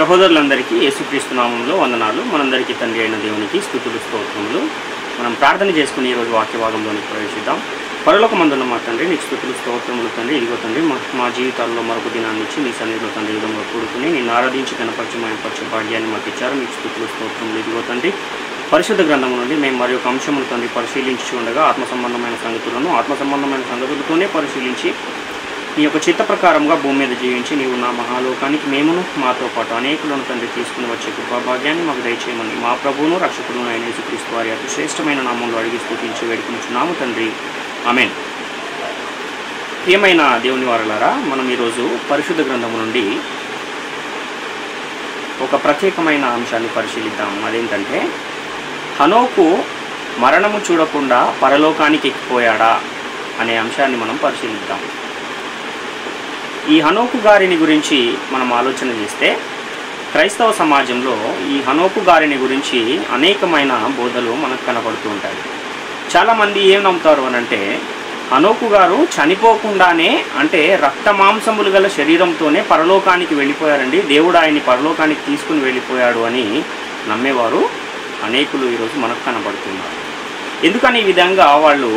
సహోదరులందరికీ యేసుక్రీస్తు నామములో వందనాలు. మనందరికీ తండ్రి అయిన దేవునికి స్తుతులు స్తోత్రములు. మనం ప్రార్థన చేసుకుని ఈరోజు వాక్య భాగంలోనికి ప్రవేశిద్దాం. పరలోకమందున్న మా తండ్రి, నీకు స్తుతులు స్తోత్రములు తండ్రి. ఇదిగో తండ్రి, మా జీవితాల్లో మరొక దినాన్ని ఇచ్చి నీ సన్నిధిలో తండ్రి విధంగా కూడుకుని నిన్ను ఆరాధించి కనపరిచే భాగ్యాన్ని మాకు ఇచ్చారు. నీకు స్తుతులు స్తోత్రములు. ఇదిగో తండ్రి, పరిశుద్ధ గ్రంథం నుండి మేము మరి ఒక అంశములు తండ్రి పరిశీలించి ఉండగా ఆత్మ సంబంధమైన సంగతులతోనే పరిశీలించి నీ యొక్క చిత్త ప్రకారంగా భూమి మీద జీవించి నీవు నా మహాలోకానికి మేమును మాతో పాటు అనేకులను తండ్రి తీసుకుని వచ్చే కృపాభాగ్యాన్ని మాకు దయచేయమని మా ప్రభువును రక్షకుడును అయిన యేసుక్రీస్తు వారి అతి శ్రేష్టమైన నామంలో అడిగి స్తుతించి వేడుకుంటున్నాము తండ్రి. ఆమేన్. ప్రియమైన దేవుని వారలారా, మనం ఈరోజు పరిశుద్ధ గ్రంథము నుండి ఒక ప్రత్యేకమైన అంశాన్ని పరిశీలిద్దాం. అదేంటంటే, హనోకు మరణము చూడకుండా పరలోకానికి ఎక్కిపోయాడా అనే అంశాన్ని మనం పరిశీలిద్దాం. ఈ హనోకు గారిని గురించి మనం ఆలోచన చేస్తే, క్రైస్తవ సమాజంలో ఈ హనోకు గారిని గురించి అనేకమైన బోధలు మనకు కనపడుతూ ఉంటాయి. చాలామంది ఏం నమ్ముతారు అనంటే, హనోకు గారు చనిపోకుండానే, అంటే రక్త మాంసములు గల శరీరంతోనే పరలోకానికి వెళ్ళిపోయారండి, దేవుడు ఆయన్ని పరలోకానికి తీసుకుని వెళ్ళిపోయాడు అని నమ్మేవారు అనేకులు ఈరోజు మనకు కనపడుతున్నారు. ఎందుకని ఈ విధంగా వాళ్ళు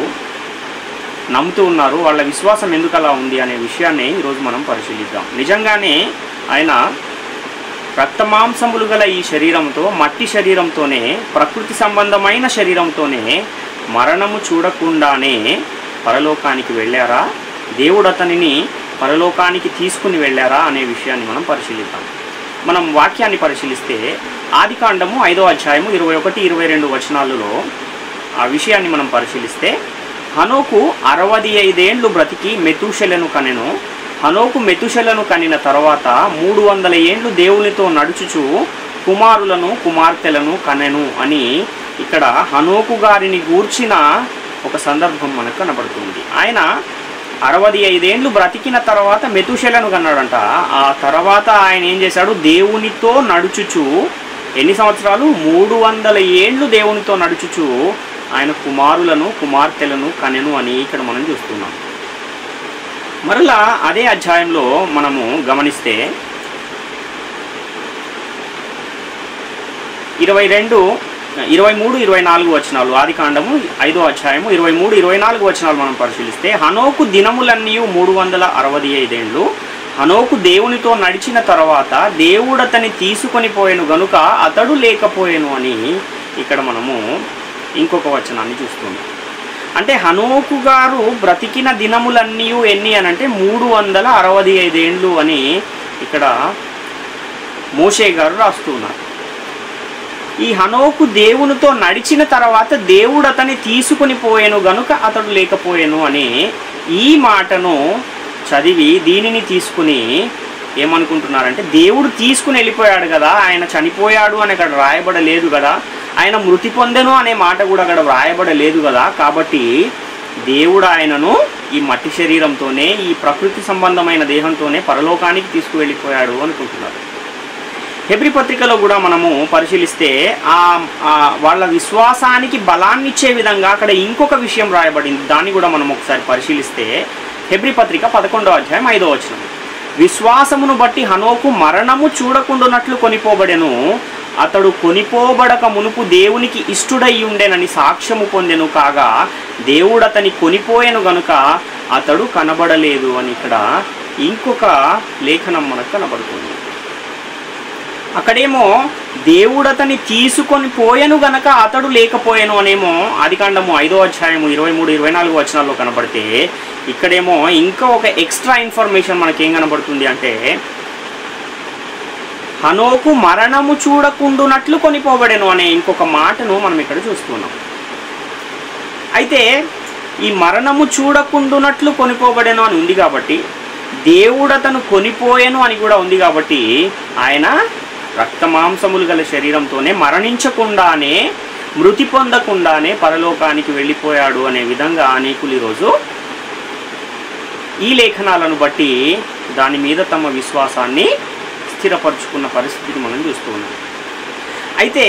నమ్ముతూ ఉన్నారు, వాళ్ళ విశ్వాసం ఎందుకు అలా ఉంది అనే విషయాన్ని ఈరోజు మనం పరిశీలిద్దాం. నిజంగానే ఆయన రక్తమాంసములు గల ఈ శరీరంతో, మట్టి శరీరంతోనే, ప్రకృతి సంబంధమైన శరీరంతోనే మరణము చూడకుండానే పరలోకానికి వెళ్ళారా, దేవుడు అతనిని పరలోకానికి తీసుకుని వెళ్ళారా అనే విషయాన్ని మనం పరిశీలిద్దాం. మనం వాక్యాన్ని పరిశీలిస్తే ఆదికాండము 5వ అధ్యాయము 21-22 వచనాలలో ఆ విషయాన్ని మనం పరిశీలిస్తే, హనోకు 65 ఏండ్లు బ్రతికి మెతూషెలను కనెను. హనోకు మెతూషెలను కనిన తర్వాత 300 ఏండ్లు దేవునితో నడుచుచు కుమారులను కుమార్తెలను కనెను అని ఇక్కడ హనోకు గారిని గూర్చిన ఒక సందర్భం మనకు కనబడుతుంది. ఆయన 65 ఏండ్లు బ్రతికిన తర్వాత మెతూషెలను కన్నాడంట. ఆ తర్వాత ఆయన ఏం చేశాడు? దేవునితో నడుచుచు ఎన్ని సంవత్సరాలు? 300 ఏండ్లు దేవునితో నడుచుచు ఆయన కుమారులను కుమార్తెలను కనెను అని ఇక్కడ మనం చూస్తున్నాం. మరలా అదే అధ్యాయంలో మనము గమనిస్తే 23-24 వచనాలు, ఆదికాండము 5వ అధ్యాయము 23-24 వచనాలు మనం పరిశీలిస్తే, హనోకు దినములన్నీ 365 ఏండ్లు. హనోకు దేవునితో నడిచిన తర్వాత దేవుడు అతన్ని తీసుకొని పోయెను గనుక అతడు లేకపోయెను అని ఇక్కడ మనము ఇంకొక వచనాన్ని చూస్తున్నాం. అంటే హనోకు గారు బ్రతికిన దినములన్నీ ఎన్ని అనంటే 365 ఏండ్లు అని ఇక్కడ మోషే గారు రాస్తున్నారు. ఈ హనోకు దేవునితో నడిచిన తర్వాత దేవుడు అతన్ని తీసుకుని పోయెను గనుక అతడు లేకపోయెను అని ఈ మాటను చదివి దీనిని తీసుకుని ఏమనుకుంటున్నారంటే, దేవుడు తీసుకుని వెళ్ళిపోయాడు కదా, ఆయన చనిపోయాడు అని అక్కడ రాయబడలేదు కదా, ఆయన మృతి పొందెను అనే మాట కూడా అక్కడ వ్రాయబడలేదు కదా, కాబట్టి దేవుడు ఆయనను ఈ మట్టి శరీరంతోనే, ఈ ప్రకృతి సంబంధమైన దేహంతోనే పరలోకానికి తీసుకువెళ్ళిపోయాడు అనుకుంటున్నారు. హెబ్రీ పత్రికలో కూడా మనము పరిశీలిస్తే వాళ్ళ విశ్వాసానికి బలాన్ని ఇచ్చే విధంగా అక్కడ ఇంకొక విషయం రాయబడింది. దాన్ని కూడా మనం ఒకసారి పరిశీలిస్తే హెబ్రీ పత్రిక 11వ అధ్యాయం 5వ వచనం, విశ్వాసమును బట్టి హనోకు మరణము చూడకుండానట్లు కొనిపోబడెను, అతడు కొనిపోబడక మునుపు దేవునికి ఇష్టుడై ఉండెనని సాక్ష్యము పొందెను, కాగా దేవుడు అతని కొనిపోయెను గనుక అతడు కనబడలేదు అని ఇక్కడ ఇంకొక లేఖనం మనకు కనబడుతుంది. అక్కడేమో దేవుడు అతన్ని తీసుకొని పోయెను గనక అతడు లేకపోయెను అనేమో ఆదికాండము 5వ అధ్యాయము 23-24 వచనాల్లో కనబడితే, ఇక్కడేమో ఇంకా ఒక ఎక్స్ట్రా ఇన్ఫర్మేషన్ మనకేం కనబడుతుంది అంటే, హనోకు మరణము చూడకుండునట్లు కొనిపోబడెను అనే ఇంకొక మాటను మనం ఇక్కడ చూస్తున్నాం. అయితే ఈ మరణము చూడకుండునట్లు కొనిపోబడెను అని ఉంది కాబట్టి, దేవుడు అతను కొనిపోయెను అని కూడా ఉంది కాబట్టి, ఆయన రక్తమాంసములు గల శరీరంతోనే మరణించకుండానే, మృతి పొందకుండానే పరలోకానికి వెళ్ళిపోయాడు అనే విధంగా అనేకులు ఈరోజు ఈ లేఖనాలను బట్టి దాని మీద తమ విశ్వాసాన్ని స్థిరపరుచుకున్న పరిస్థితిని మనం చూస్తున్నాం. అయితే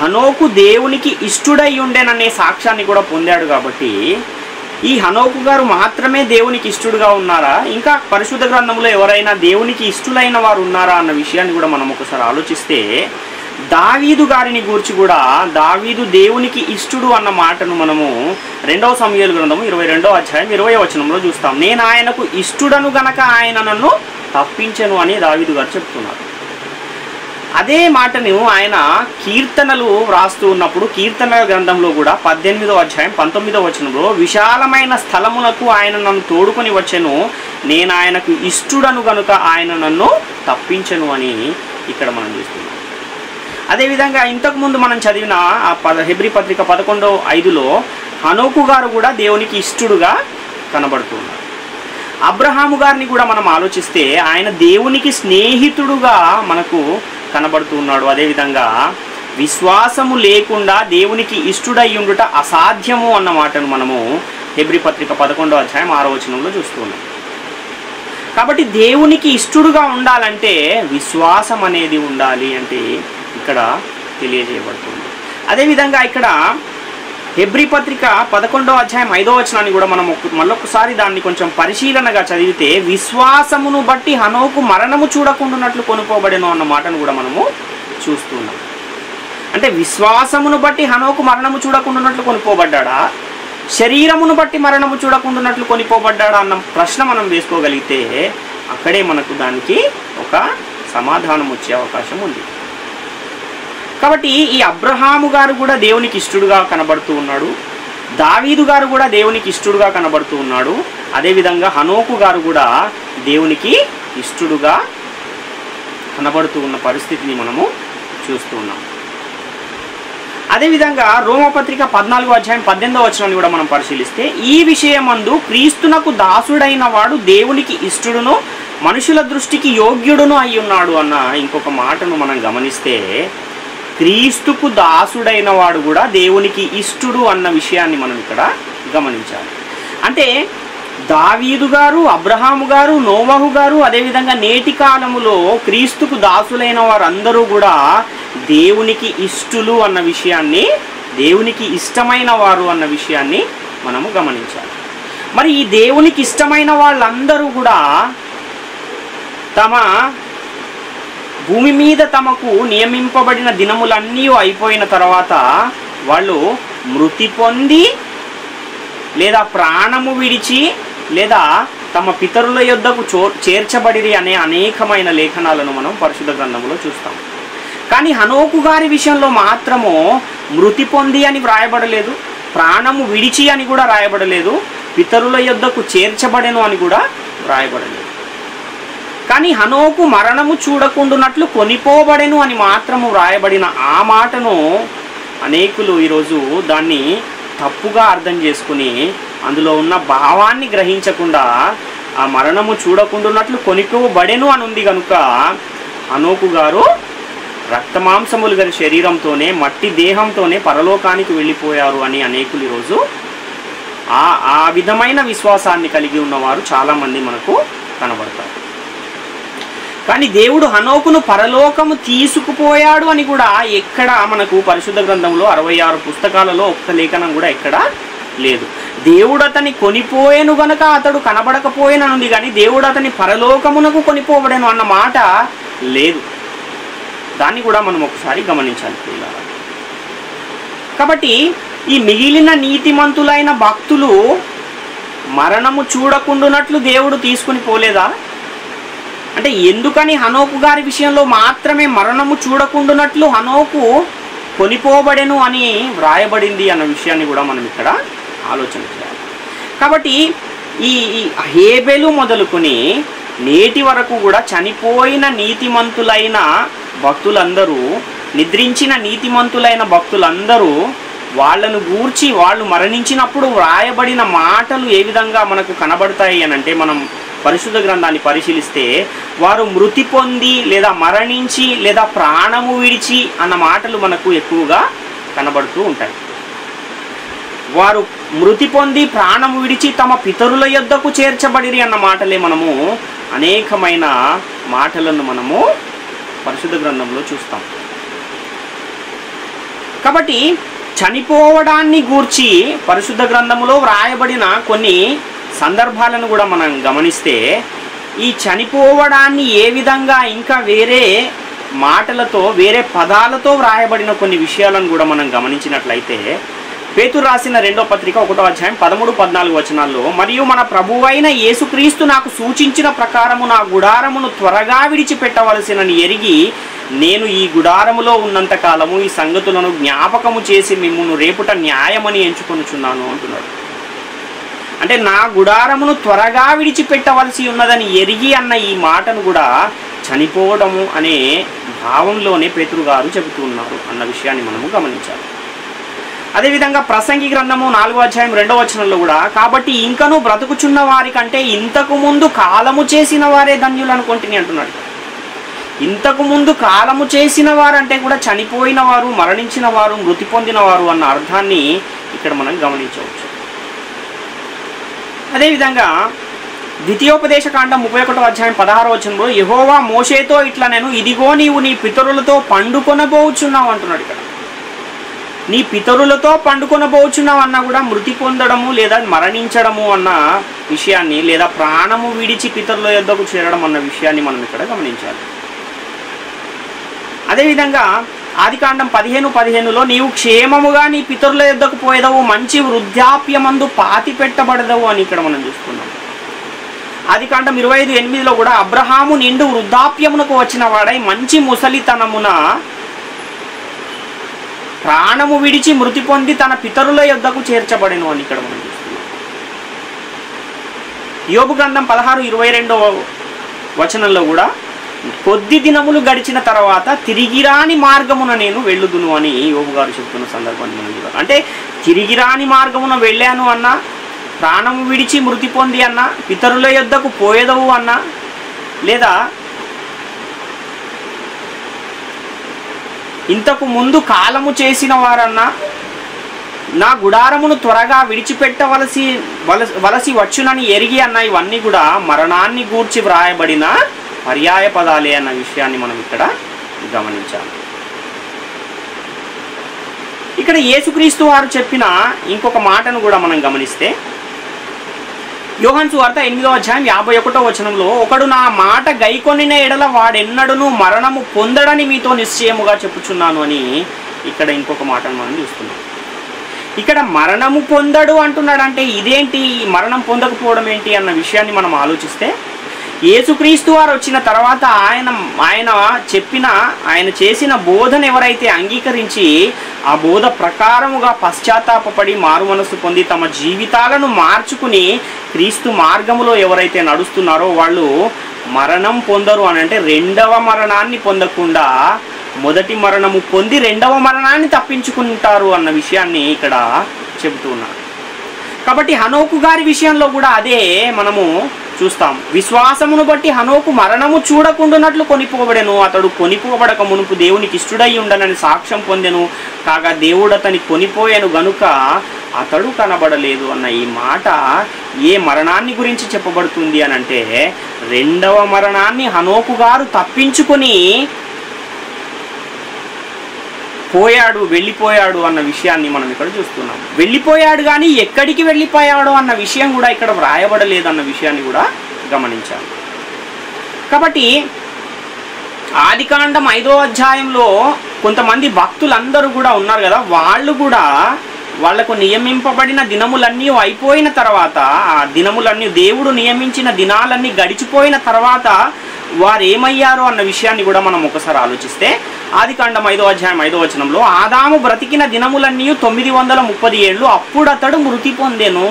హనోకు దేవునికి ఇష్టుడై ఉండేననే సాక్ష్యాన్ని కూడా పొందాడు కాబట్టి ఈ హనోకు గారు మాత్రమే దేవునికి ఇష్టడుగా ఉన్నారా, ఇంకా పరిశుద్ధ గ్రంథంలో ఎవరైనా దేవునికి ఇష్టలైన వారు ఉన్నారా అన్న విషయాన్ని కూడా మనం ఒకసారి ఆలోచిస్తే, దావీదు గారిని గూర్చి కూడా, దావీదు దేవునికి ఇష్టడు అన్న మాటను మనము 2వ సమూయేలు గ్రంథము 22వ అధ్యాయం 20వ వచనంలో చూస్తాం. నేను ఆయనకు ఇష్టడను గనక ఆయన నన్ను తప్పించెను అని దావీదు గారు చెప్తున్నారు. అదే మాటను ఆయన కీర్తనలు వ్రాస్తూ ఉన్నప్పుడు కీర్తనల గ్రంథంలో కూడా 18వ అధ్యాయం 19వ వచనంలో, విశాలమైన స్థలమునకు ఆయన నన్ను తోడుకొని వచ్చెను, నేను ఆయనకు ఇష్టడను గనుక ఆయన నన్ను తప్పించెను అని ఇక్కడ మనం చూస్తున్నాం. అదేవిధంగా ఇంతకుముందు మనం చదివిన హెబ్రీ పత్రిక 11:5లో హనోకు గారు కూడా దేవునికి ఇష్టడుగా కనబడుతున్నారు. అబ్రహాము గారిని కూడా మనం ఆలోచిస్తే ఆయన దేవునికి స్నేహితుడుగా మనకు కనబడుతూ ఉన్నాడు. అదేవిధంగా విశ్వాసము లేకుండా దేవునికి ఇష్టడై ఉండుట అసాధ్యము అన్న మాటను మనము హెబ్రీ పత్రిక 11వ అధ్యాయం 6వ వచనంలో చూస్తూ ఉన్నాం. కాబట్టి దేవునికి ఇష్టడుగా ఉండాలంటే విశ్వాసం అనేది ఉండాలి అంటే ఇక్కడ తెలియజేయబడుతుంది. అదేవిధంగా ఇక్కడ హెబ్రీ పత్రిక 11వ అధ్యాయం 5వ వచనాన్ని కూడా మనం మళ్ళొకసారి దాన్ని కొంచెం పరిశీలనగా చదివితే, విశ్వాసమును బట్టి హనోకు మరణము చూడకుండానట్లు కొనుక్కోబడెను అన్న మాటను కూడా మనము చూస్తున్నాం. అంటే విశ్వాసమును బట్టి హనోకు మరణము చూడకుండానట్లు కొనుక్కోబడ్డా, శరీరమును బట్టి మరణము చూడకుండానట్లు కొనిపోబడ్డా అన్న ప్రశ్న మనం వేసుకోగలిగితే అక్కడే మనకు దానికి ఒక సమాధానం వచ్చే అవకాశం ఉంది. కాబట్టి ఈ అబ్రహాము గారు కూడా దేవునికి ఇష్టడుగా కనబడుతూ ఉన్నాడు, దావీదు గారు కూడా దేవునికి ఇష్టడుగా కనబడుతూ ఉన్నాడు, అదేవిధంగా హనోకు గారు కూడా దేవునికి ఇష్టడుగా కనబడుతూ ఉన్న పరిస్థితిని మనము చూస్తూ ఉన్నాం. అదేవిధంగా రోమపత్రిక 14వ అధ్యాయం 18వ వచనాన్ని కూడా మనం పరిశీలిస్తే, ఈ విషయమందు క్రీస్తునకు దాసుడైన వాడు దేవునికి ఇష్టడును మనుషుల దృష్టికి యోగ్యుడును అయి ఉన్నాడు అన్న ఇంకొక మాటను మనం గమనిస్తే, క్రీస్తుకు దాసుడైన వాడు కూడా దేవునికి ఇష్టడు అన్న విషయాన్ని మనం ఇక్కడ గమనించాలి. అంటే దావీదు గారు, అబ్రహాము గారు, నోవహు గారు, అదేవిధంగా నేటి కాలములో క్రీస్తుకు దాసులైన వారందరూ కూడా దేవునికి ఇష్టలు అన్న విషయాన్ని, దేవునికి ఇష్టమైన వారు అన్న విషయాన్ని మనము గమనించాలి. మరి ఈ దేవునికి ఇష్టమైన వాళ్ళందరూ కూడా తమ భూమి మీద తమకు నియమింపబడిన దినములన్నీ అయిపోయిన తర్వాత వాళ్ళు మృతి పొంది లేదా ప్రాణము విడిచి లేదా తమ పితరుల యొద్దకు చేర్చబడిరి అనే అనేకమైన లేఖనాలను మనం పరిశుద్ధ గ్రంథంలో చూస్తాం. కానీ హనోకు గారి విషయంలో మాత్రము మృతి పొంది అని వ్రాయబడలేదు, ప్రాణము విడిచి అని కూడా రాయబడలేదు, పితరుల యొద్దకు చేర్చబడెను అని కూడా వ్రాయబడలేదు. కానీ హనోకు మరణము చూడకుండానట్లు కొనిపోబడెను అని మాత్రము వ్రాయబడిన ఆ మాటను అనేకులు ఈరోజు దాన్ని తప్పుగా అర్థం చేసుకుని అందులో ఉన్న భావాన్ని గ్రహించకుండా ఆ మరణము చూడకుండానట్లు కొనిపోబడెను అని ఉంది కనుక హనోకు గారు రక్తమాంసములు గల శరీరంతోనే, మట్టి దేహంతోనే పరలోకానికి వెళ్ళిపోయారు అని అనేకులు ఈరోజు ఆ విధమైన విశ్వాసాన్ని కలిగి ఉన్నవారు చాలామంది మనకు కనబడతారు. కానీ దేవుడు హనోకును పరలోకము తీసుకుపోయాడు అని కూడా ఎక్కడ మనకు పరిశుద్ధ గ్రంథంలో 66 పుస్తకాలలో ఒక్క లేఖనం కూడా ఎక్కడ లేదు. దేవుడు అతన్ని కొనిపోయేను గనక అతడు కనబడకపోయేననుంది, కానీ దేవుడు అతని పరలోకమునకు కొనిపోబడేను అన్న మాట లేదు. దాన్ని కూడా మనం ఒకసారి గమనించాలి పిల్లలు. కాబట్టి ఈ మిగిలిన నీతిమంతులైన భక్తులు మరణము చూడకుండానట్లు దేవుడు తీసుకుని పోలేదా? అంటే ఎందుకని హనోకు గారి విషయంలో మాత్రమే మరణము చూడకుండానట్లు హనోకు కొనిపోబడెను అని వ్రాయబడింది అన్న విషయాన్ని కూడా మనం ఇక్కడ ఆలోచన చేయాలి. కాబట్టి ఈ హేబెలు మొదలుకొని నేటి వరకు కూడా చనిపోయిన నీతిమంతులైన భక్తులందరూ, నిద్రించిన నీతిమంతులైన భక్తులందరూ వాళ్ళను గూర్చి వాళ్ళు మరణించినప్పుడు వ్రాయబడిన మాటలు ఏ విధంగా మనకు కనబడతాయి అని అంటే, మనం పరిశుద్ధ గ్రంథాన్ని పరిశీలిస్తే వారు మృతి పొంది లేదా మరణించి లేదా ప్రాణము విడిచి అన్న మాటలు మనకు ఎక్కువగా కనబడుతూ ఉంటాయి. వారు మృతి పొంది ప్రాణము విడిచి తమ పితరుల యొద్దకు చేర్చబడిరి అన్న మాటలే మనము అనేకమైన మాటలను మనము పరిశుద్ధ గ్రంథంలో చూస్తాం. కాబట్టి చనిపోవడాన్ని గూర్చి పరిశుద్ధ గ్రంథములో వ్రాయబడిన కొన్ని సందర్భాలను కూడా మనం గమనిస్తే ఈ చనిపోవడాన్ని ఏ విధంగా ఇంకా వేరే మాటలతో వేరే పదాలతో వ్రాయబడిన కొన్ని విషయాలను కూడా మనం గమనించినట్లయితే పేతురు రాసిన 2వ పత్రిక 1వ అధ్యాయం 13-14 వచనాల్లో, మరియు మన ప్రభువైన యేసుక్రీస్తు నాకు సూచించిన ప్రకారము నా గుడారమును త్వరగా విడిచిపెట్టవలసినని ఎరిగి నేను ఈ గుడారములో ఉన్నంత కాలము ఈ సంగతులను జ్ఞాపకము చేసి మిమ్మును రేపుట న్యాయమని ఎంచుకొనుచున్నాను అంటున్నాడు. అంటే నా గుడారమును త్వరగా విడిచిపెట్టవలసి ఉన్నదని ఎరిగి అన్న ఈ మాటను కూడా చనిపోవడము అనే భావంలోనే పేతురు గారు చెబుతూ ఉన్నారు అన్న విషయాన్ని మనము గమనించాలి. అదేవిధంగా ప్రసంగి గ్రంథము 4వ అధ్యాయం 2వ వచనంలో కూడా, కాబట్టి ఇంకనూ బ్రతుకుచున్న వారి కంటే ఇంతకు ముందు కాలము చేసిన వారే ధన్యులు అనుకుంటుని అంటున్నాడు. ఇంతకు ముందు కాలము చేసిన వారంటే కూడా చనిపోయిన వారు, మరణించిన వారు, మృతి పొందిన వారు అన్న అర్థాన్ని ఇక్కడ మనం గమనించవచ్చు. అదేవిధంగా ద్వితీయోపదేశకాండం 31వ అధ్యాయం 16వ వచనంలో, యెహోవా మోషేతో ఇట్లా నేను, ఇదిగో నీవు నీ పితరులతో పండుకొనబోచున్నావు అంటున్నాడు. ఇక్కడ నీ పితరులతో పండుకొనబోచున్నావు అన్నా కూడా మృతి పొందడము లేదా మరణించడము అన్న విషయాన్ని, లేదా ప్రాణము విడిచి పితరుల యొద్దకు చేరడం అన్న విషయాన్ని మనం ఇక్కడ గమనించాలి. అదేవిధంగా ఆదికాండం 15:15లో, నీవు క్షేమముగా నీ పితరుల యొద్దకు పోయేదవు, మంచి వృద్ధాప్యమందు పాతి పెట్టబడదవు అని ఇక్కడ మనం చూస్తున్నాం. ఆదికాండం 25:8లో కూడా, అబ్రహాము నిండు వృద్ధాప్యమునకు వచ్చిన వాడై మంచి ముసలితనమున ప్రాణము విడిచి మృతి పొంది తన పితరుల యొద్దకు చేర్చబడెను అని ఇక్కడ మనం చూస్తున్నాం. యోబు గ్రంథం 16:22వ వచనంలో కూడా, కొద్ది దినములు గడిచిన తర్వాత తిరిగిరాని మార్గమున నేను వెళ్ళుదును అని యోబు గారు చెప్తున్న సందర్భాన్ని మనం చూడాలి. అంటే తిరిగిరాని మార్గమున వెళ్ళాను అన్నా, ప్రాణము విడిచి మృతి పొంది అన్నా, పితరుల యొద్దకు పోయేదవు అన్నా, లేదా ఇంతకు ముందు కాలము చేసిన వారన్నా, నా గుడారమును త్వరగా విడిచిపెట్టవలసి వచ్చునని ఎరిగి అన్న, ఇవన్నీ కూడా మరణాన్ని గూర్చి వ్రాయబడిన పర్యాయ పదాలే అన్న విషయాన్ని మనం ఇక్కడ గమనించాలి. ఇక్కడ యేసుక్రీస్తు వారు చెప్పిన ఇంకొక మాటను కూడా మనం గమనిస్తే, యోహాను సువార్త 8వ అధ్యాయం 51వ వచనంలో, ఒకడు నా మాట గైకొనిన ఎడల వాడెన్నడూను మరణము పొందడని మీతో నిశ్చయముగా చెప్పుచున్నాను అని ఇక్కడ ఇంకొక మాటను మనం చూస్తున్నాం. ఇక్కడ మరణము పొందడు అంటున్నాడు. అంటే ఇదేంటి, మరణం పొందకపోవడం ఏంటి అన్న విషయాన్ని మనం ఆలోచిస్తే, యేసుక్రీస్తు వారు వచ్చిన తర్వాత ఆయన చేసిన బోధను ఎవరైతే అంగీకరించి ఆ బోధ ప్రకారముగా పశ్చాత్తాపపడి మారు మనసు పొంది తమ జీవితాలను మార్చుకుని క్రీస్తు మార్గములో ఎవరైతే నడుస్తున్నారో వాళ్ళు మరణం పొందరు అని, అంటే రెండవ మరణాన్ని పొందకుండా మొదటి మరణము పొంది రెండవ మరణాన్ని తప్పించుకుంటారు అన్న విషయాన్ని ఇక్కడ చెబుతున్నారు. కాబట్టి హనోకు గారి విషయంలో కూడా అదే మనము చూస్తాం. విశ్వాసమును బట్టి హనోకు మరణము చూడకుండానట్లు కొనిపోబడెను. అతడు కొనిపోబడక మునుపు దేవునికి ఇష్టడై ఉండనని సాక్ష్యం పొందెను. కాగా దేవుడు అతని కొనిపోయాను గనుక అతడు కనబడలేదు అన్న ఈ మాట ఏ మరణాన్ని గురించి చెప్పబడుతుంది అని అంటే, రెండవ మరణాన్ని హనోకు గారు తప్పించుకొని వెళ్ళిపోయాడు అన్న విషయాన్ని మనం ఇక్కడ చూస్తున్నాం. వెళ్ళిపోయాడు కానీ ఎక్కడికి వెళ్ళిపోయాడు అన్న విషయం కూడా ఇక్కడ వ్రాయబడలేదు అన్న విషయాన్ని కూడా గమనించాలి. కాబట్టి ఆదికాండం 5వ అధ్యాయంలో కొంతమంది భక్తులందరూ కూడా ఉన్నారు కదా, వాళ్ళు కూడా వాళ్లకు నియమింపబడిన దినములన్నీ అయిపోయిన తర్వాత, ఆ దినములన్నీ దేవుడు నియమించిన దినాలన్నీ గడిచిపోయిన తర్వాత వారు ఏమయ్యారో అన్న విషయాన్ని కూడా మనం ఒకసారి ఆలోచిస్తే, ఆదికాండం 5వ అధ్యాయం 5వ వచనంలో, ఆదాము బ్రతికిన దినములన్నీ 930 ఏళ్ళు, అప్పుడు అతడు మృతి పొందెను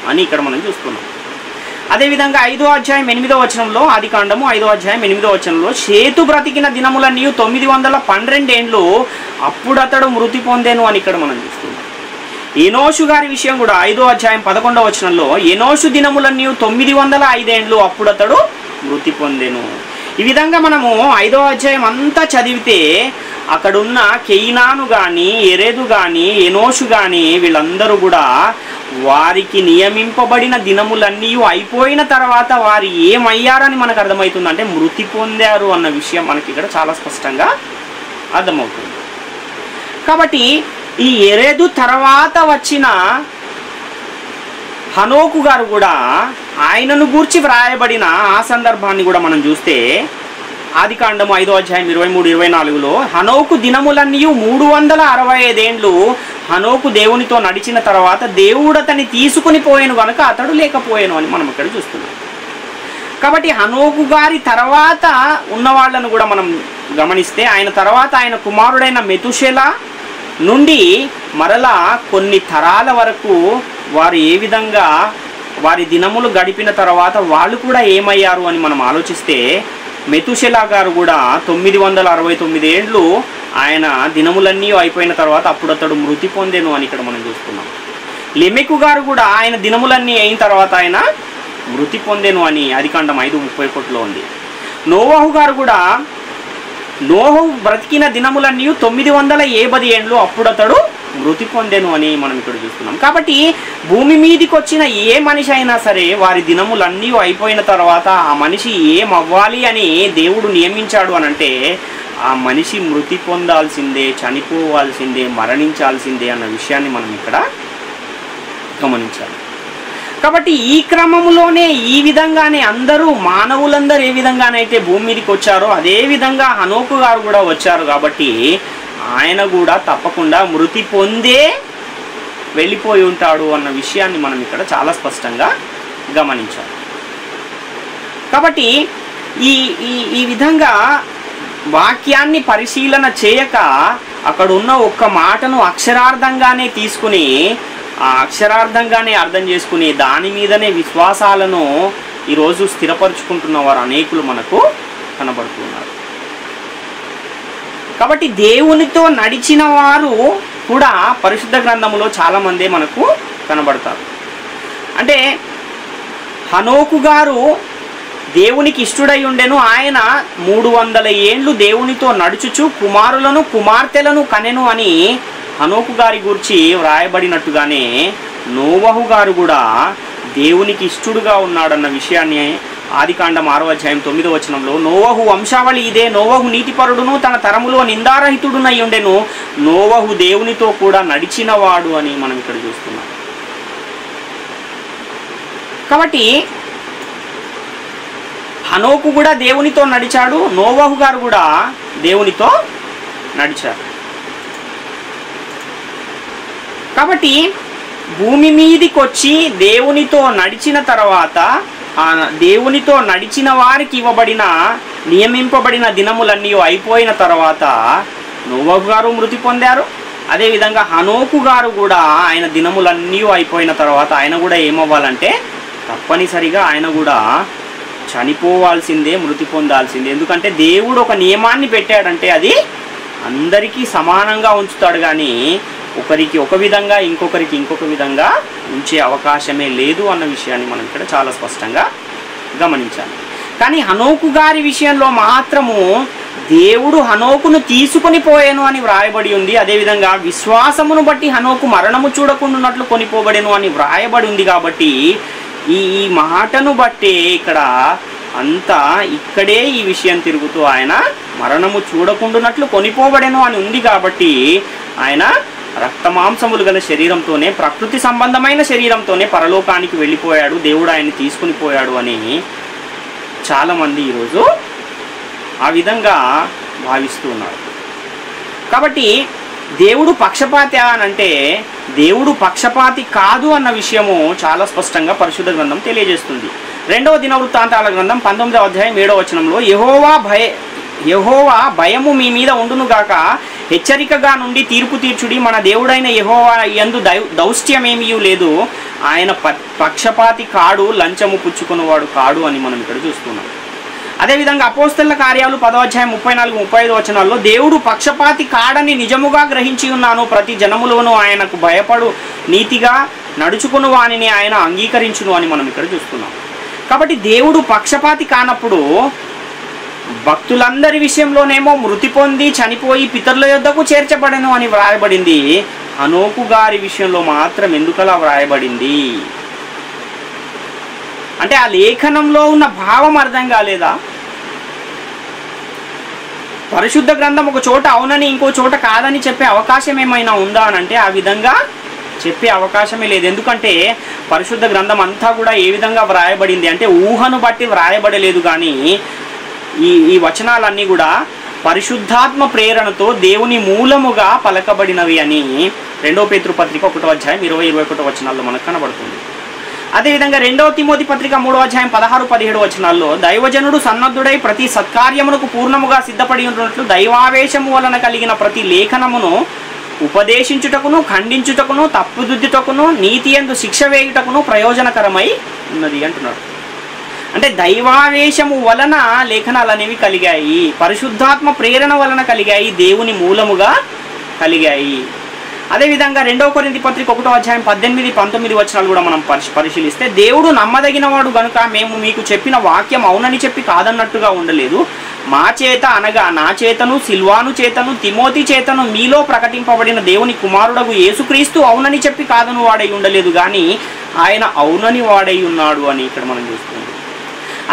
అని ఇక్కడ మనం చూస్తున్నాం. అదేవిధంగా 5వ అధ్యాయం 8వ వచనంలో, ఆదికాండము 5వ అధ్యాయం 8వ వచనంలో, షేతు బ్రతికిన దినములన్నీ 912 ఏండ్లు, అప్పుడు అతడు మృతి పొందెను అని ఇక్కడ మనం చూస్తున్నాం. ఎనోషు గారి విషయం కూడా 5వ అధ్యాయం 11వ వచనంలో, ఎనోషు దినములన్నీ 905 ఏండ్లు, అప్పుడు అతడు మృతి పొందెను. ఈ విధంగా మనము 5వ అధ్యాయం అంతా చదివితే అక్కడున్న కెయినాను కానీ, ఎరెదు కానీ, ఎనోషు కానీ వీళ్ళందరూ కూడా వారికి నియమింపబడిన దినములన్నీ అయిపోయిన తర్వాత వారు ఏమయ్యారని మనకు అర్థమవుతుంది. అంటే మృతి పొందారు అన్న విషయం మనకి ఇక్కడ చాలా స్పష్టంగా అర్థమవుతుంది. కాబట్టి ఈ ఎరెదు తర్వాత వచ్చిన హనోకు గారు కూడా ఆయనను గూర్చి వ్రాయబడిన ఆ సందర్భాన్ని కూడా మనం చూస్తే ఆదికాండము 5వ అధ్యాయం 23-24లో హనోకు దినములన్నీ 365 ఏండ్లు హనోకు దేవునితో నడిచిన తర్వాత దేవుడు అతన్ని తీసుకుని పోయాను కనుక అతడు లేకపోయాను అని మనం ఇక్కడ చూస్తున్నాం. కాబట్టి హనోకు గారి తర్వాత ఉన్న వాళ్ళను కూడా మనం గమనిస్తే ఆయన తర్వాత ఆయన కుమారుడైన మెతుషెల నుండి మరలా కొన్ని తరాల వరకు వారు ఏ విధంగా వారి దినములు గడిపిన తర్వాత వాళ్ళు కూడా ఏమయ్యారు అని మనం ఆలోచిస్తే మెతుషెల గారు కూడా 969 ఏండ్లు ఆయన దినములన్నీ అయిపోయిన తర్వాత అప్పుడు అతడు మృతి పొందెను అని ఇక్కడ మనం చూస్తున్నాం. లెమెకు గారు కూడా ఆయన దినములన్నీ అయిన తర్వాత ఆయన మృతి పొందెను అని ఆదికాండం 5:31లో ఉంది. నోవహు గారు కూడా నోహు బ్రతికిన దినములన్నీ 980 ఏండ్లు అప్పుడు అతడు మృతి పొందెను అని మనం ఇక్కడ చూస్తున్నాం. కాబట్టి భూమి మీదకి వచ్చిన ఏ మనిషి అయినా సరే వారి దినములన్నీ అయిపోయిన తర్వాత ఆ మనిషి ఏమవ్వాలి అని దేవుడు నియమించాడు అనంటే ఆ మనిషి మృతి పొందాల్సిందే, చనిపోవాల్సిందే, మరణించాల్సిందే అన్న విషయాన్ని మనం ఇక్కడ గమనించాలి. కాబట్టి ఈ క్రమంలోనే ఈ విధంగానే అందరూ మానవులందరూ ఏ విధంగానైతే భూమి మీదకి వచ్చారో అదే విధంగా హనోకు గారు కూడా వచ్చారు. కాబట్టి ఆయన కూడా తప్పకుండా మృతి పొందే వెళ్ళిపోయి ఉంటాడు అన్న విషయాన్ని మనం ఇక్కడ చాలా స్పష్టంగా గమనించాలి. కాబట్టి ఈ ఈ ఈ విధంగా వాక్యాన్ని పరిశీలన చేయక అక్కడ ఉన్న ఒక్క మాటను అక్షరార్థంగానే తీసుకుని ఆ అక్షరార్థంగానే అర్థం చేసుకుని దాని మీదనే విశ్వాసాలను ఈరోజు స్థిరపరుచుకుంటున్న వారు అనేకులు మనకు కనబడుతున్నారు. కాబట్టి దేవునితో నడిచిన వారు కూడా పరిశుద్ధ గ్రంథములో చాలామందే మనకు కనబడతారు. అంటే హనోకు గారు దేవునికి ఇష్టడై ఉండెను. ఆయన 300 ఏండ్లు దేవునితో నడుచుచు కుమారులను కుమార్తెలను కనెను అని హనోకు గారి గురించి వ్రాయబడినట్టుగానే నోవహు గారు కూడా దేవునికి ఇష్టడుగా ఉన్నాడన్న విషయాన్ని ఆదికాండం 6వ అధ్యాయం 9వ వచనంలో నోవహు వంశావళి ఇదే, నోవహు నీతిపరుడును తన తరములో నిందారహితుడునై ఉండెను, నోవహు దేవునితో కూడా నడిచినవాడు అని మనం ఇక్కడ చూస్తున్నాం. కాబట్టి హనోకు కూడా దేవునితో నడిచాడు, నోవహు గారు కూడా దేవునితో నడిచారు. కాబట్టి భూమి మీదికి వచ్చి దేవునితో నడిచిన తర్వాత దేవునితో నడిచిన వారికి ఇవ్వబడిన నియమింపబడిన దినములన్నీ అయిపోయిన తర్వాత నోవహు గారు మృతి పొందారు. అదేవిధంగా హనోకు గారు కూడా ఆయన దినములన్నీ అయిపోయిన తర్వాత ఆయన కూడా ఏమవ్వాలంటే తప్పనిసరిగా ఆయన కూడా చనిపోవాల్సిందే, మృతి పొందాల్సిందే. ఎందుకంటే దేవుడు ఒక నియమాన్ని పెట్టాడంటే అది అందరికీ సమానంగా ఉంచుతాడు, కానీ ఒకరికి ఒక విధంగా ఇంకొకరికి ఇంకొక విధంగా ఉంచే అవకాశమే లేదు అన్న విషయాన్ని మనం ఇక్కడ చాలా స్పష్టంగా గమనించాలి. కానీ హనోకు గారి విషయంలో మాత్రము దేవుడు హనోకును తీసుకుని పోయాను అని వ్రాయబడి ఉంది. అదేవిధంగా విశ్వాసమును బట్టి హనోకు మరణము చూడకుండాన్నట్లు కొనిపోబడెను అని వ్రాయబడి ఉంది. కాబట్టి ఈ మాటను బట్టే ఇక్కడ అంతా ఇక్కడే ఈ విషయం తిరుగుతూ ఆయన మరణము చూడకుండాన్నట్లు కొనిపోబడెను అని ఉంది. కాబట్టి ఆయన రక్తమాంసములు గల శరీరంతోనే, ప్రకృతి సంబంధమైన శరీరంతోనే పరలోకానికి వెళ్ళిపోయాడు, దేవుడు ఆయన్ని తీసుకుని పోయాడు అని చాలామంది ఈరోజు ఆ విధంగా భావిస్తూ ఉన్నారు. కాబట్టి దేవుడు పక్షపాతి అనంటే దేవుడు పక్షపాతి కాదు అన్న విషయము చాలా స్పష్టంగా పరిశుద్ధ గ్రంథం తెలియజేస్తుంది. 2వ దినవృత్తాంతాల గ్రంథం 19వ అధ్యాయం 7వ వచనంలో యెహోవా భయము మీ మీద ఉండునుగాక, హెచ్చరికగా నుండి తీర్పు తీర్చుడి, మన దేవుడైన యెహోవా యందు దౌష్ట్యమేమీ లేదు, ఆయన పక్షపాతి కాడు, లంచము పుచ్చుకున్నవాడు కాడు అని మనం ఇక్కడ చూస్తున్నాం. అదేవిధంగా అపోస్తలుల కార్యాలు 10వ అధ్యాయం 34-35 వచనాల్లో దేవుడు పక్షపాతి కాడని నిజముగా గ్రహించి ఉన్నాను, ప్రతి జనములోనూ ఆయనకు భయపడు నీతిగా నడుచుకుని వానిని ఆయన అంగీకరించును అని మనం ఇక్కడ చూస్తున్నాం. కాబట్టి దేవుడు పక్షపాతి కానప్పుడు భక్తులందరి విషయంలోనేమో మృతి పొంది చనిపోయి పితరుల యొద్దకు చేర్చబడెను అని వ్రాయబడింది. హనోకు గారి విషయంలో మాత్రం ఎందుకలా వ్రాయబడింది అంటే ఆ లేఖనంలో ఉన్న భావం అర్థం కాలేదా? పరిశుద్ధ గ్రంథం ఒక చోట అవునని ఇంకో చోట కాదని చెప్పే అవకాశం ఏమైనా ఉందా అని అంటే ఆ విధంగా చెప్పే అవకాశమే లేదు. ఎందుకంటే పరిశుద్ధ గ్రంథం అంతా కూడా ఏ విధంగా వ్రాయబడింది అంటే ఊహను బట్టి వ్రాయబడలేదు, కానీ ఈ వచనాలన్నీ కూడా పరిశుద్ధాత్మ ప్రేరణతో దేవుని మూలముగా పలకబడినవి అని 2 పేతురు పత్రిక 1వ అధ్యాయం 20-21 వచనాల్లో మనకు కనబడుతుంది. అదేవిధంగా 2 తిమోతి పత్రిక 3వ అధ్యాయం 16-17 వచనాల్లో దైవజనుడు సన్నద్ధుడై ప్రతి సత్కార్యమునకు పూర్ణముగా సిద్ధపడి ఉన్నట్లు దైవావేశము వలన కలిగిన ప్రతి లేఖనమును ఉపదేశించుటకును, ఖండించుటకును, తప్పుదిద్దుటకును, నీతి యందు శిక్ష వేయుటకును ప్రయోజనకరమై ఉన్నది అంటున్నాడు. అంటే దైవావేశము వలన లేఖనాలు అనేవి కలిగాయి, పరిశుద్ధాత్మ ప్రేరణ వలన కలిగాయి, దేవుని మూలముగా కలిగాయి. అదేవిధంగా 2 కొరింథీ పత్రిక 1వ అధ్యాయం 18-19 వచనాలు కూడా మనం పరిశీలిస్తే దేవుడు నమ్మదగిన వాడు గనుక మేము మీకు చెప్పిన వాక్యం అవునని చెప్పి కాదన్నట్టుగా ఉండలేదు. మా చేత అనగా నా చేతను, సిల్వాను చేతను, తిమోతి చేతను మీలో ప్రకటింపబడిన దేవుని కుమారుడగు యేసుక్రీస్తు అవునని చెప్పి కాదను వాడై ఉండలేదు, కానీ ఆయన అవునని వాడై ఉన్నాడు అని ఇక్కడ మనం చూస్తున్నాం.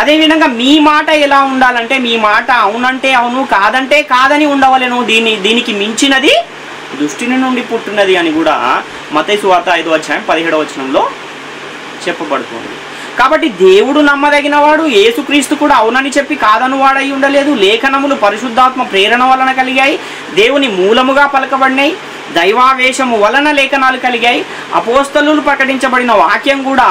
అదేవిధంగా మీ మాట ఎలా ఉండాలంటే మీ మాట అవునంటే అవును, కాదంటే కాదని ఉండవలెను. దీనికి మించినది దుష్టుని నుండి పుట్టినది అని కూడా మత్తయి సువార్త 5వ అధ్యాయం 17వ వచనంలో చెప్పబడుతుంది. కాబట్టి దేవుడు నమ్మదగినవాడు, యేసుక్రీస్తు కూడా అవునని చెప్పి కాదను వాడై ఉండలేదు. లేఖనములు పరిశుద్ధాత్మ ప్రేరణ వలన కలిగాయి, దేవుని మూలముగా పలకబడినాయి, దైవావేశము వలన లేఖనాలు కలిగాయి. అపోస్తలులు ప్రకటించబడిన వాక్యం కూడా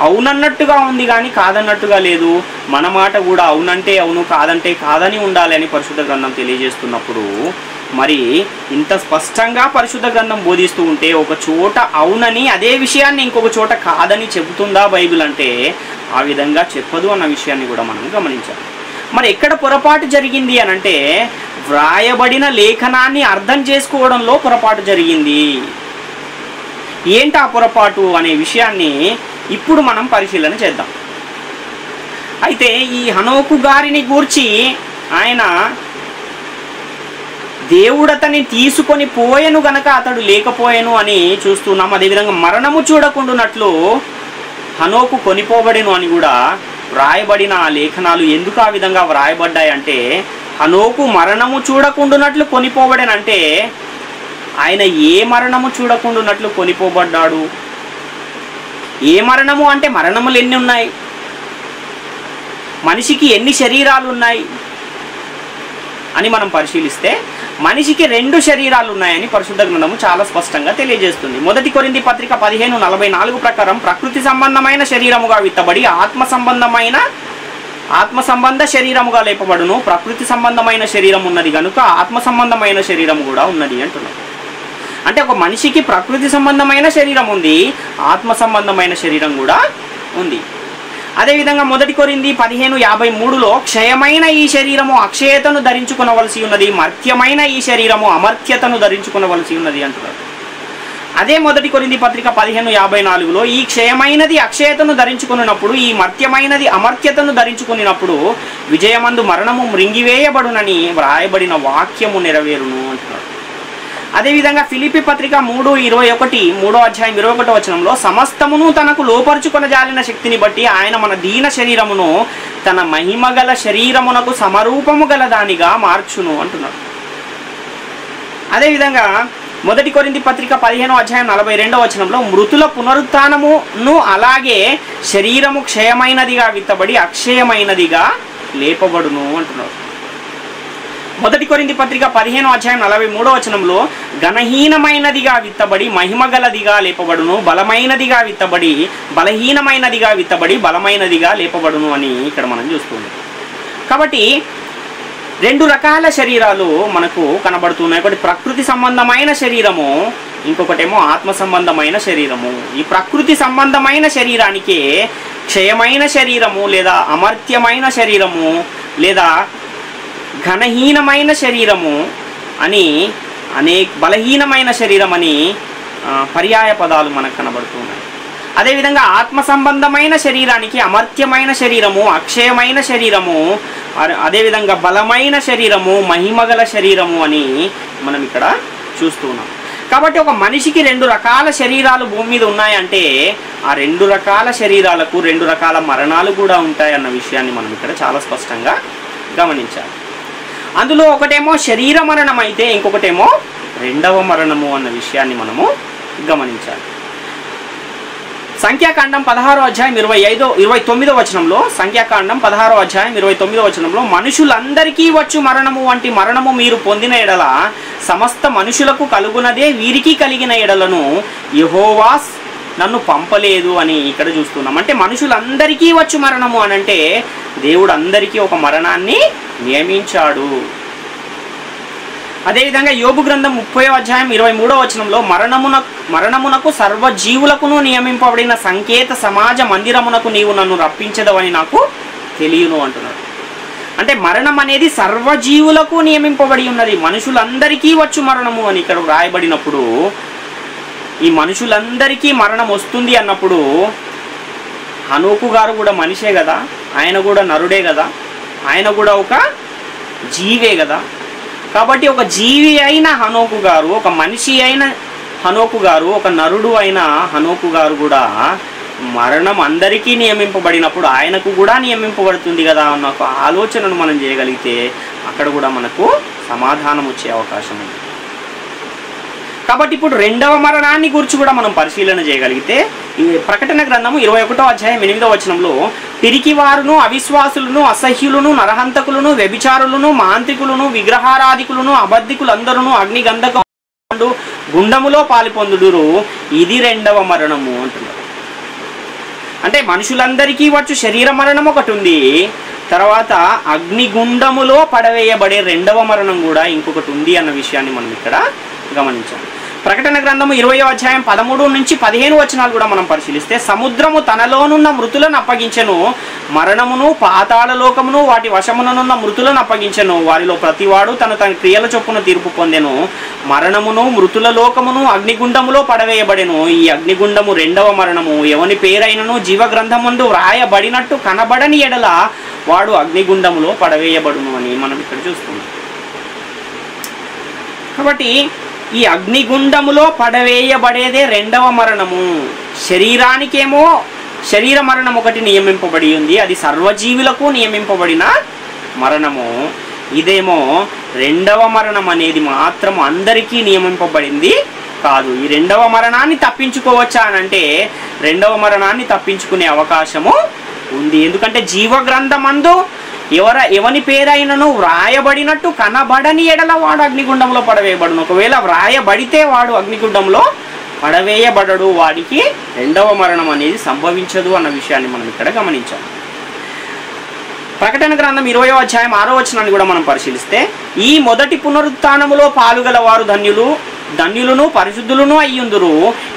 అవునన్నట్టుగా ఉంది కానీ కాదన్నట్టుగా లేదు. మన మాట కూడా అవునంటే అవును, కాదంటే కాదని ఉండాలి అని పరిశుద్ధ గ్రంథం తెలియజేస్తున్నప్పుడు మరి ఇంత స్పష్టంగా పరిశుద్ధ గ్రంథం బోధిస్తూ ఉంటే ఒక చోట అవునని అదే విషయాన్ని ఇంకొక చోట కాదని చెబుతుందా బైబిల్ అంటే ఆ విధంగా చెప్పదు అన్న విషయాన్ని కూడా మనం గమనించాలి. మరి ఎక్కడ పొరపాటు జరిగింది అని అంటే వ్రాయబడిన లేఖనాన్ని అర్థం చేసుకోవడంలో పొరపాటు జరిగింది. ఏంటి ఆ పొరపాటు అనే విషయాన్ని ఇప్పుడు మనం పరిశీలన చేద్దాం. అయితే ఈ హనోకు గారిని గూర్చి ఆయన దేవుడు అతన్ని తీసుకొని పోయెను గనక అతడు లేకపోయెను అని చూస్తున్నాం. అదేవిధంగా మరణము చూడకుండానట్లు హనోకు కొనిపోబడెను అని కూడా వ్రాయబడిన ఆ లేఖనాలు ఎందుకు ఆ విధంగా వ్రాయబడ్డాయి అంటే హనోకు మరణము చూడకుండానట్లు కొనిపోబడెనంటే ఆయన ఏ మరణము చూడకుండానట్లు కొనిపోబడ్డాడు? ఏ మరణము అంటే మరణములు ఎన్ని ఉన్నాయి, మనిషికి ఎన్ని శరీరాలు ఉన్నాయి అని మనం పరిశీలిస్తే మనిషికి 2 శరీరాలు ఉన్నాయని పరిశుద్ధ గ్రంథము చాలా స్పష్టంగా తెలియజేస్తుంది. 1 కొరింథీ పత్రిక 15:44 ప్రకారం ప్రకృతి సంబంధమైన శరీరముగా విత్తబడి ఆత్మ సంబంధ శరీరముగా లేపబడును. ప్రకృతి సంబంధమైన శరీరం ఉన్నది కనుక ఆత్మ సంబంధమైన శరీరం కూడా ఉన్నది అంటున్నాడు. అంటే ఒక మనిషికి ప్రకృతి సంబంధమైన శరీరం ఉంది, ఆత్మ సంబంధమైన శరీరం కూడా ఉంది. అదేవిధంగా 1 కొరింథీ 15:53లో క్షయమైన ఈ శరీరము అక్షయతను ధరించుకొనవలసి ఉన్నది, మర్త్యమైన ఈ శరీరము అమర్త్యతను ధరించుకొనవలసి ఉన్నది అంటున్నాడు. అదే 1 కొరింథీ పత్రిక 15:54లో ఈ క్షయమైనది అక్షయతను ధరించుకున్నప్పుడు, ఈ మర్త్యమైనది అమర్త్యతను ధరించుకున్నప్పుడు విజయమందు మరణము మృంగివేయబడునని వ్రాయబడిన వాక్యము నెరవేరును అంటున్నాడు. అదేవిధంగా ఫిలిప్పీ పత్రిక 3:21 అధ్యాయం 21 వచనంలో సమస్తమును తనకు లోపరుచుకొనజాలిన శక్తిని బట్టి ఆయన మన దీన శరీరమును తన మహిమగల శరీరమునకు సమరూపము గల దానిగా మార్చును అంటున్నాడు. అదేవిధంగా 1 కొరింథీ పత్రిక 15వ అధ్యాయం 42వ వచనంలో మృతుల పునరుత్థానమును అలాగే శరీరము క్షయమైనదిగా విత్తబడి అక్షయమైనదిగా లేపబడును అంటున్నాడు. 1 కొరింథీ పత్రిక 15వ అధ్యాయం 43వ వచనంలో ఘనహీనమైనదిగా విత్తబడి మహిమగలదిగా లేపబడును, బలమైనదిగా విత్తబడి బలహీనమైనదిగా విత్తబడి బలమైనదిగా లేపబడును అని ఇక్కడ మనం చూస్తున్నాం. కాబట్టి 2 రకాల శరీరాలు మనకు కనబడుతున్నాయి. ఒకటి ప్రకృతి సంబంధమైన శరీరము, ఇంకొకటేమో ఆత్మ సంబంధమైన శరీరము. ఈ ప్రకృతి సంబంధమైన శరీరానికే క్షయమైన శరీరము లేదా అమర్త్యమైన శరీరము లేదా ఘనహీనమైన శరీరము అని బలహీనమైన శరీరం అని పర్యాయ పదాలు మనకు కనబడుతున్నాయి. అదేవిధంగా ఆత్మ సంబంధమైన శరీరానికి అమర్త్యమైన శరీరము, అక్షయమైన శరీరము, అదేవిధంగా బలమైన శరీరము, మహిమగల శరీరము అని మనం ఇక్కడ చూస్తున్నాం. కాబట్టి ఒక మనిషికి 2 రకాల శరీరాలు భూమి మీద ఉన్నాయంటే ఆ 2 రకాల శరీరాలకు 2 రకాల మరణాలు కూడా ఉంటాయన్న విషయాన్ని మనం ఇక్కడ చాలా స్పష్టంగా గమనించాలి. అందులో ఒకటేమో శరీర మరణం అయితే ఇంకొకటేమో రెండవ మరణము అన్న విషయాన్ని మనము గమనించాలి. సంఖ్యాకాండం 16వ అధ్యాయం 29వ వచనంలో, సంఖ్యాకాండం 16వ అధ్యాయం 29వ వచనంలో, మనుషులందరికీ వచ్చు మరణము వంటి మరణము మీరు పొందిన ఎడల సమస్త మనుషులకు కలుగునదే వీరికి కలిగిన ఎడలను యెహోవా నన్ను పంపలేదు అని ఇక్కడ చూస్తున్నాం. అంటే మనుషులందరికీ వచ్చు మరణము అని అంటే దేవుడు అందరికీ ఒక మరణాన్ని నియమించాడు. అదేవిధంగా యోబు గ్రంథం 30వ అధ్యాయం 23వ వచనంలో, మరణమునకు సర్వజీవులకును నియమింపబడిన సంకేత సమాజ మందిరమునకు నీవు నన్ను రప్పించదవని నాకు తెలియను అంటున్నాడు. అంటే మరణం అనేది సర్వజీవులకు నియమింపబడి ఉన్నది. మనుషులందరికీ వచ్చు మరణము అని ఇక్కడ వ్రాయబడినప్పుడు, ఈ మనుషులందరికీ మరణం వస్తుంది అన్నప్పుడు హనోకు గారు కూడా మనిషే కదా, ఆయన కూడా నరుడే కదా, ఆయన కూడా ఒక జీవే కదా. కాబట్టి ఒక జీవి అయిన హనోకు గారు, ఒక మనిషి అయిన హనోకు గారు, ఒక నరుడు అయిన హనోకు గారు కూడా మరణం అందరికీ నియమింపబడినప్పుడు ఆయనకు కూడా నియమింపబడుతుంది కదా అన్న ఒక ఆలోచనను మనం చేయగలిగితే అక్కడ కూడా మనకు సమాధానం వచ్చే అవకాశం ఉంది. కాబట్టి ఇప్పుడు రెండవ మరణాన్ని గురించి కూడా మనం పరిశీలన చేయగలిగితే, ఈ ప్రకటన గ్రంథము 21వ అధ్యాయం 8వ వచనంలో, పిరికివారును అవిశ్వాసులను అసహ్యులను నరహంతకులను వ్యభిచారులను మాంత్రికులను విగ్రహారాధికులను అబద్ధికులందరూ అగ్ని గంధకం గుండములో పాలిపొందుదురు, ఇది రెండవ మరణము అంటున్నారు. అంటే మనుషులందరికీ వచ్చు శరీర మరణం ఒకటి ఉంది, తర్వాత అగ్నిగుండములో పడవేయబడే రెండవ మరణం కూడా ఇంకొకటి ఉంది అన్న విషయాన్ని మనం ఇక్కడ గమనించాలి. ప్రకటన గ్రంథము 20వ అధ్యాయం 13 నుంచి 15 వచనాలు కూడా మనం పరిశీలిస్తే, సముద్రము తనలోనున్న మృతులను అప్పగించెను, మరణమును పాతాళ లోకమును వాటి వశముననున్న మృతులను అప్పగించెను, వారిలో ప్రతివాడు తన క్రియల చొప్పున తీర్పు పొందెను. మరణమును మృతుల లోకమును అగ్నిగుండములో పడవేయబడెను. ఈ అగ్నిగుండము రెండవ మరణము. ఎవని పేరైనను జీవగ్రంథమందు వ్రాయబడినట్టు కనబడని ఎడల వాడు అగ్నిగుండములో పడవేయబడును అని మనం ఇక్కడ చూస్తున్నాం. కాబట్టి ఈ అగ్నిగుండములో పడవేయబడేదే రెండవ మరణము. శరీరానికేమో శరీర మరణం ఒకటి నియమింపబడి ఉంది, అది సర్వజీవులకు నియమింపబడిన మరణము. ఇదేమో రెండవ మరణం అనేది మాత్రం అందరికీ నియమింపబడింది కాదు. ఈ రెండవ మరణాన్ని తప్పించుకోవచ్చా అని అంటే రెండవ మరణాన్ని తప్పించుకునే అవకాశము ఉంది. ఎందుకంటే జీవగ్రంథమందు ఎవని పేరైనను వ్రాయబడినట్టు కనబడని ఎడల వాడు అగ్నిగుండంలో పడవేయబడును. ఒకవేళ వ్రాయబడితే వాడు అగ్నిగుండంలో పడవేయబడడు, వాడికి రెండవ మరణం అనేది సంభవించదు అన్న విషయాన్ని మనం ఇక్కడ గమనించాలి. ప్రకటన గ్రంథం 20వ అధ్యాయం 6వ వచనాన్ని కూడా మనం పరిశీలిస్తే, ఈ మొదటి పునరుత్థానములో పాలుగల వారు ధన్యులను పరిశుద్ధులను అయ్యుందురు,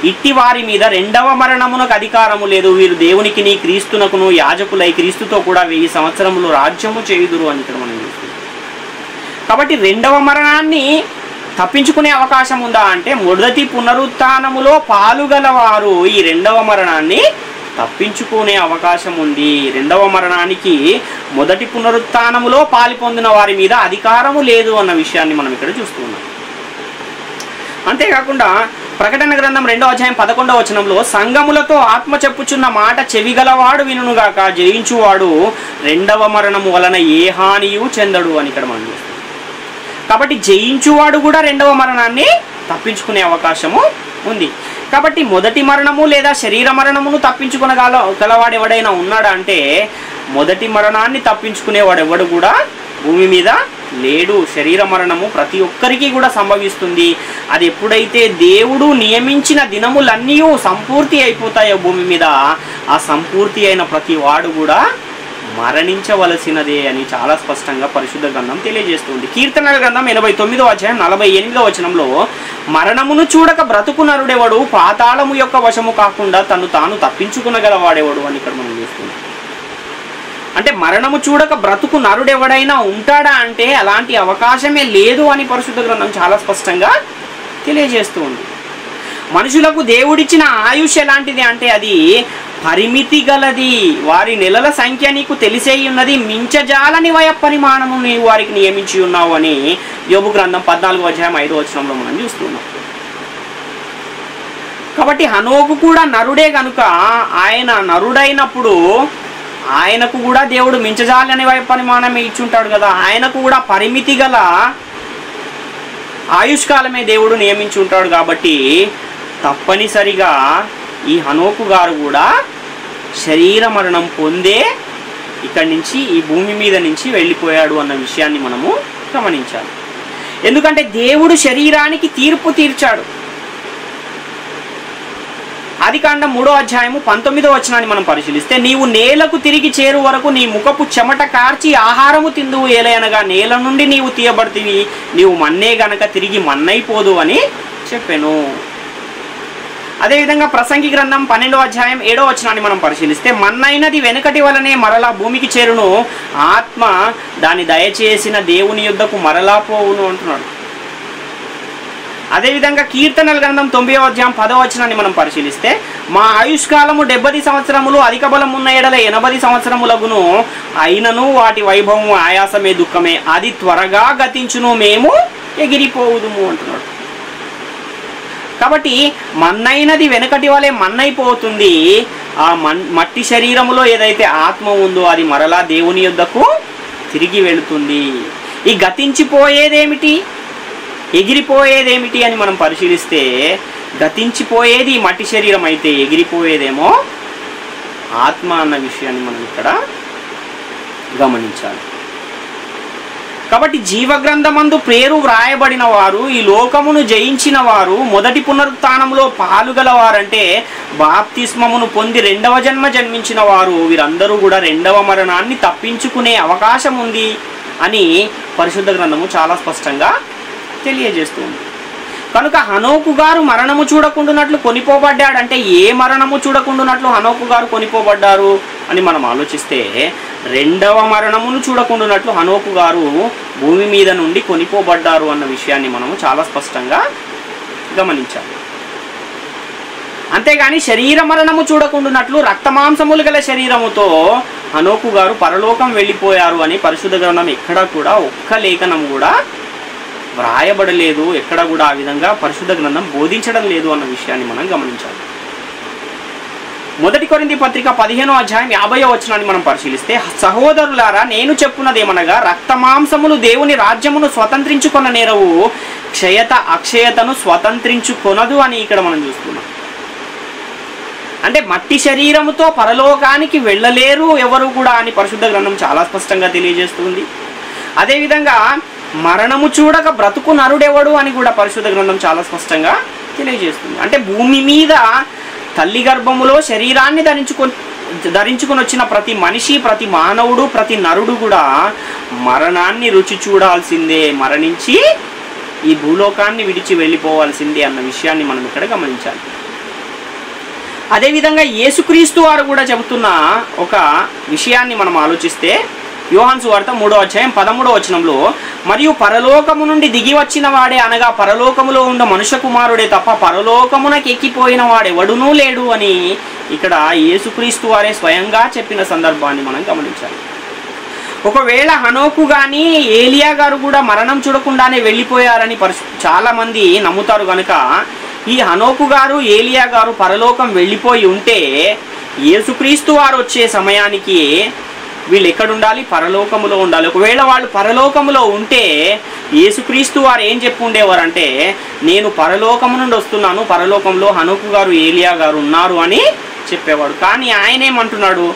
ఇట్టి వారి మీద రెండవ మరణమునకు అధికారము లేదు, వీరు దేవునికిని క్రీస్తునకును యాజకులై క్రీస్తుతో కూడా 1000 సంవత్సరములు రాజ్యము చేయుదురు అని ఇక్కడ మనం చూస్తున్నాం. కాబట్టి రెండవ మరణాన్ని తప్పించుకునే అవకాశం ఉందా అంటే, మొదటి పునరుత్థానములో పాలుగలవారు ఈ రెండవ మరణాన్ని తప్పించుకునే అవకాశం ఉంది. రెండవ మరణానికి మొదటి పునరుత్థానములో పాలు పొందిన వారి మీద అధికారము లేదు అన్న విషయాన్ని మనం ఇక్కడ చూస్తున్నాం. అంతేకాకుండా ప్రకటన గ్రంథం 2వ అధ్యాయం 11వ వచనంలో, సంఘములతో ఆత్మ చెప్పుచున్న మాట చెవిగలవాడు వినుగాక, జయించువాడు రెండవ మరణము వలన ఏ హానియు చెందడు అని ఇక్కడ మనం చూస్తాం. కాబట్టి జయించువాడు కూడా రెండవ మరణాన్ని తప్పించుకునే అవకాశము ఉంది. కాబట్టి మొదటి మరణము లేదా శరీర మరణమును తప్పించుకునగలవాడు ఎవడైనా ఉన్నాడా అంటే, మొదటి మరణాన్ని తప్పించుకునేవాడు ఎవడు కూడా భూమి మీద లేడు. శరీర మరణము ప్రతి ఒక్కరికి కూడా సంభవిస్తుంది. అది ఎప్పుడైతే దేవుడు నియమించిన దినములన్నీ సంపూర్తి అయిపోతాయో భూమి మీద, ఆ సంపూర్తి అయిన ప్రతి వాడు కూడా మరణించవలసినదే అని చాలా స్పష్టంగా పరిశుద్ధ గ్రంథం తెలియజేస్తుంది. కీర్తనల గ్రంథం 89వ అధ్యాయం 48వ వచనంలో, మరణమును చూడక బ్రతుకు నరుడెవడు, పాతాళము యొక్క వశము కాకుండా తాను తప్పించుకునగలవాడెవడు అని ఇక్కడ మనం చూస్తున్నాం. అంటే మరణము చూడక బ్రతుకు నరుడెవడైనా ఉంటాడా అంటే అలాంటి అవకాశమే లేదు అని పరిశుద్ధ గ్రంథం చాలా స్పష్టంగా తెలియజేస్తూ ఉంది. మనుషులకు దేవుడిచ్చిన ఆయుష్ ఎలాంటిది అంటే అది పరిమితి గలది. వారి నెలల సంఖ్య నీకు తెలిసే ఉన్నది, మించజాలని వయ పరిమాణము నీవు వారికి నియమించి ఉన్నావు అని యోబు గ్రంథం 14వ అధ్యాయం 5వ వచనంలో మనం చూస్తున్నాం. కాబట్టి హనోకు కూడా నరుడే గనుక ఆయన నరుడైనప్పుడు ఆయనకు కూడా దేవుడు మించజాలని పరిమాణమే ఇచ్చుంటాడు కదా, ఆయనకు కూడా పరిమితి గల ఆయుష్కాలమే దేవుడు నియమించి ఉంటాడు. కాబట్టి తప్పనిసరిగా ఈ హనోకు గారు కూడా శరీర మరణం పొందే ఇక్కడి నుంచి ఈ భూమి మీద నుంచి వెళ్ళిపోయాడు అన్న విషయాన్ని మనము గమనించాలి. ఎందుకంటే దేవుడు శరీరానికి తీర్పు తీర్చాడు. ఆదికాండం 3వ అధ్యాయము 19వ వచనాన్ని మనం పరిశీలిస్తే, నీవు నేలకు తిరిగి చేరు వరకు నీ ముఖపు చెమట కార్చి ఆహారము తిందువు, ఏలయనగా నేల నుండి నీవు తీయబడితివి, నీవు మన్నే గనక తిరిగి మన్నైపోదు అని చెప్పెను. అదేవిధంగా ప్రసంగి గ్రంథం 12వ అధ్యాయం 7వ వచనాన్ని మనం పరిశీలిస్తే, మన్నైనది వెనుకటి వలనే మరలా భూమికి చేరును, ఆత్మ దాని దయచేసిన దేవుని యుద్ధకు మరలా పోవును అంటున్నాడు. అదేవిధంగా కీర్తనల గ్రంథం 9వ అధ్యాయం 10వ వచనాన్ని మనం పరిశీలిస్తే, మా ఆయుష్కాలము 70 సంవత్సరములు, అధిక బలం ఉన్న ఎడల 80 సంవత్సరములగును, అయినను వాటి వైభవము ఆయాసమే దుఃఖమే, అది త్వరగా గతించును, మేము ఎగిరిపోవుదుము అంటున్నాడు. కాబట్టి మన్నైనది వెనకటి వలె మన్నైపోతుంది. ఆ మట్టి శరీరములో ఏదైతే ఆత్మ ఉందో అది మరలా దేవుని యొద్దకు తిరిగి వెళుతుంది. ఈ గతించిపోయేదేమిటి, ఎగిరిపోయేదేమిటి అని మనం పరిశీలిస్తే, గతించిపోయేది మట్టి శరీరం అయితే ఎగిరిపోయేదేమో ఆత్మ అన్న విషయాన్ని మనం ఇక్కడ గమనించాలి. కాబట్టి జీవగ్రంథమందు పేరు వ్రాయబడిన వారు, ఈ లోకమును జయించిన వారు, మొదటి పునరుత్థానంలో పాలుగలవారంటే బాప్తిస్మమును పొంది 2వ జన్మ జన్మించిన వారు, వీరందరూ కూడా 2వ మరణాన్ని తప్పించుకునే అవకాశం ఉంది అని పరిశుద్ధ గ్రంథము చాలా స్పష్టంగా తెలియజేస్తుంది. కనుక హనోకు గారు మరణము చూడకుండానట్లు కొనిపోబడ్డాడు. అంటే ఏ మరణము చూడకుండానట్లు హనోకు గారు కొనిపోబడ్డారు అని మనం ఆలోచిస్తే, 2వ మరణమును చూడకుండానట్లు హనోకు గారు భూమి మీద నుండి కొనిపోబడ్డారు అన్న విషయాన్ని మనము చాలా స్పష్టంగా గమనించాలి. అంతేగాని శరీర మరణము చూడకుండానట్లు రక్తమాంసములు గల శరీరముతో హనోకు గారు పరలోకం వెళ్ళిపోయారు అని పరిశుద్ధ గ్రంథం ఎక్కడా కూడా ఒక్క లేఖనం కూడా వ్రాయబడలేదు. ఎక్కడ కూడా ఆ విధంగా పరిశుద్ధ గ్రంథం బోధించడం లేదు అన్న విషయాన్ని మనం గమనించాలి. మొదటి కొరింథీ పత్రిక 15వ అధ్యాయం 50వ వచనాన్ని మనం పరిశీలిస్తే, సహోదరులారా నేను చెప్పున్నదేమనగా, రక్తమాంసములు దేవుని రాజ్యమును స్వతంత్రించుకొన నేరవు, క్షయత అక్షయతను స్వతంత్రించుకొనదు అని ఇక్కడ మనం చూస్తున్నాం. అంటే మట్టి శరీరముతో పరలోకానికి వెళ్ళలేరు ఎవరు కూడా అని పరిశుద్ధ గ్రంథం చాలా స్పష్టంగా తెలియజేస్తుంది. అదేవిధంగా మరణము చూడక బ్రతుకు నరుడెవడు అని కూడా పరిశుద్ధ గ్రంథం చాలా స్పష్టంగా తెలియజేస్తుంది. అంటే భూమి మీద తల్లి గర్భములో శరీరాన్ని ధరించుకొని వచ్చిన ప్రతి మనిషి, ప్రతి మానవుడు, ప్రతి నరుడు కూడా మరణాన్ని రుచి చూడాల్సిందే, మరణించి ఈ భూలోకాన్ని విడిచి వెళ్ళిపోవాల్సిందే అన్న విషయాన్ని మనం ఇక్కడ గమనించాలి. అదేవిధంగా యేసుక్రీస్తు వారు కూడా చెబుతున్న ఒక విషయాన్ని మనం ఆలోచిస్తే, యోహాను సువార్త 3వ అధ్యాయం 13వ వచనంలో, మరియు పరలోకము నుండి దిగి వచ్చిన వాడే, అనగా పరలోకములో ఉన్న మనుష్య కుమారుడే తప్ప పరలోకమునకు ఎక్కిపోయిన వాడెవడునూ లేడు అని ఇక్కడ యేసుక్రీస్తు వారే స్వయంగా చెప్పిన సందర్భాన్ని మనం గమనించాలి. ఒకవేళ హనోకు కానీ ఏలియా గారు కూడా మరణం చూడకుండానే వెళ్ళిపోయారని చాలామంది నమ్ముతారు. కనుక ఈ హనోకు గారు, ఏలియా గారు పరలోకం వెళ్ళిపోయి ఉంటే యేసుక్రీస్తు వారు వచ్చే సమయానికి వీళ్ళు ఎక్కడుండాలి? పరలోకములో ఉండాలి. ఒకవేళ వాళ్ళు పరలోకములో ఉంటే యేసుక్రీస్తు వారు ఏం చెప్పి ఉండేవారంటే, నేను పరలోకము నుండి వస్తున్నాను, పరలోకంలో హనోకు గారు, ఏలియా గారు ఉన్నారు అని చెప్పేవాడు. కానీ ఆయన ఏమంటున్నాడు?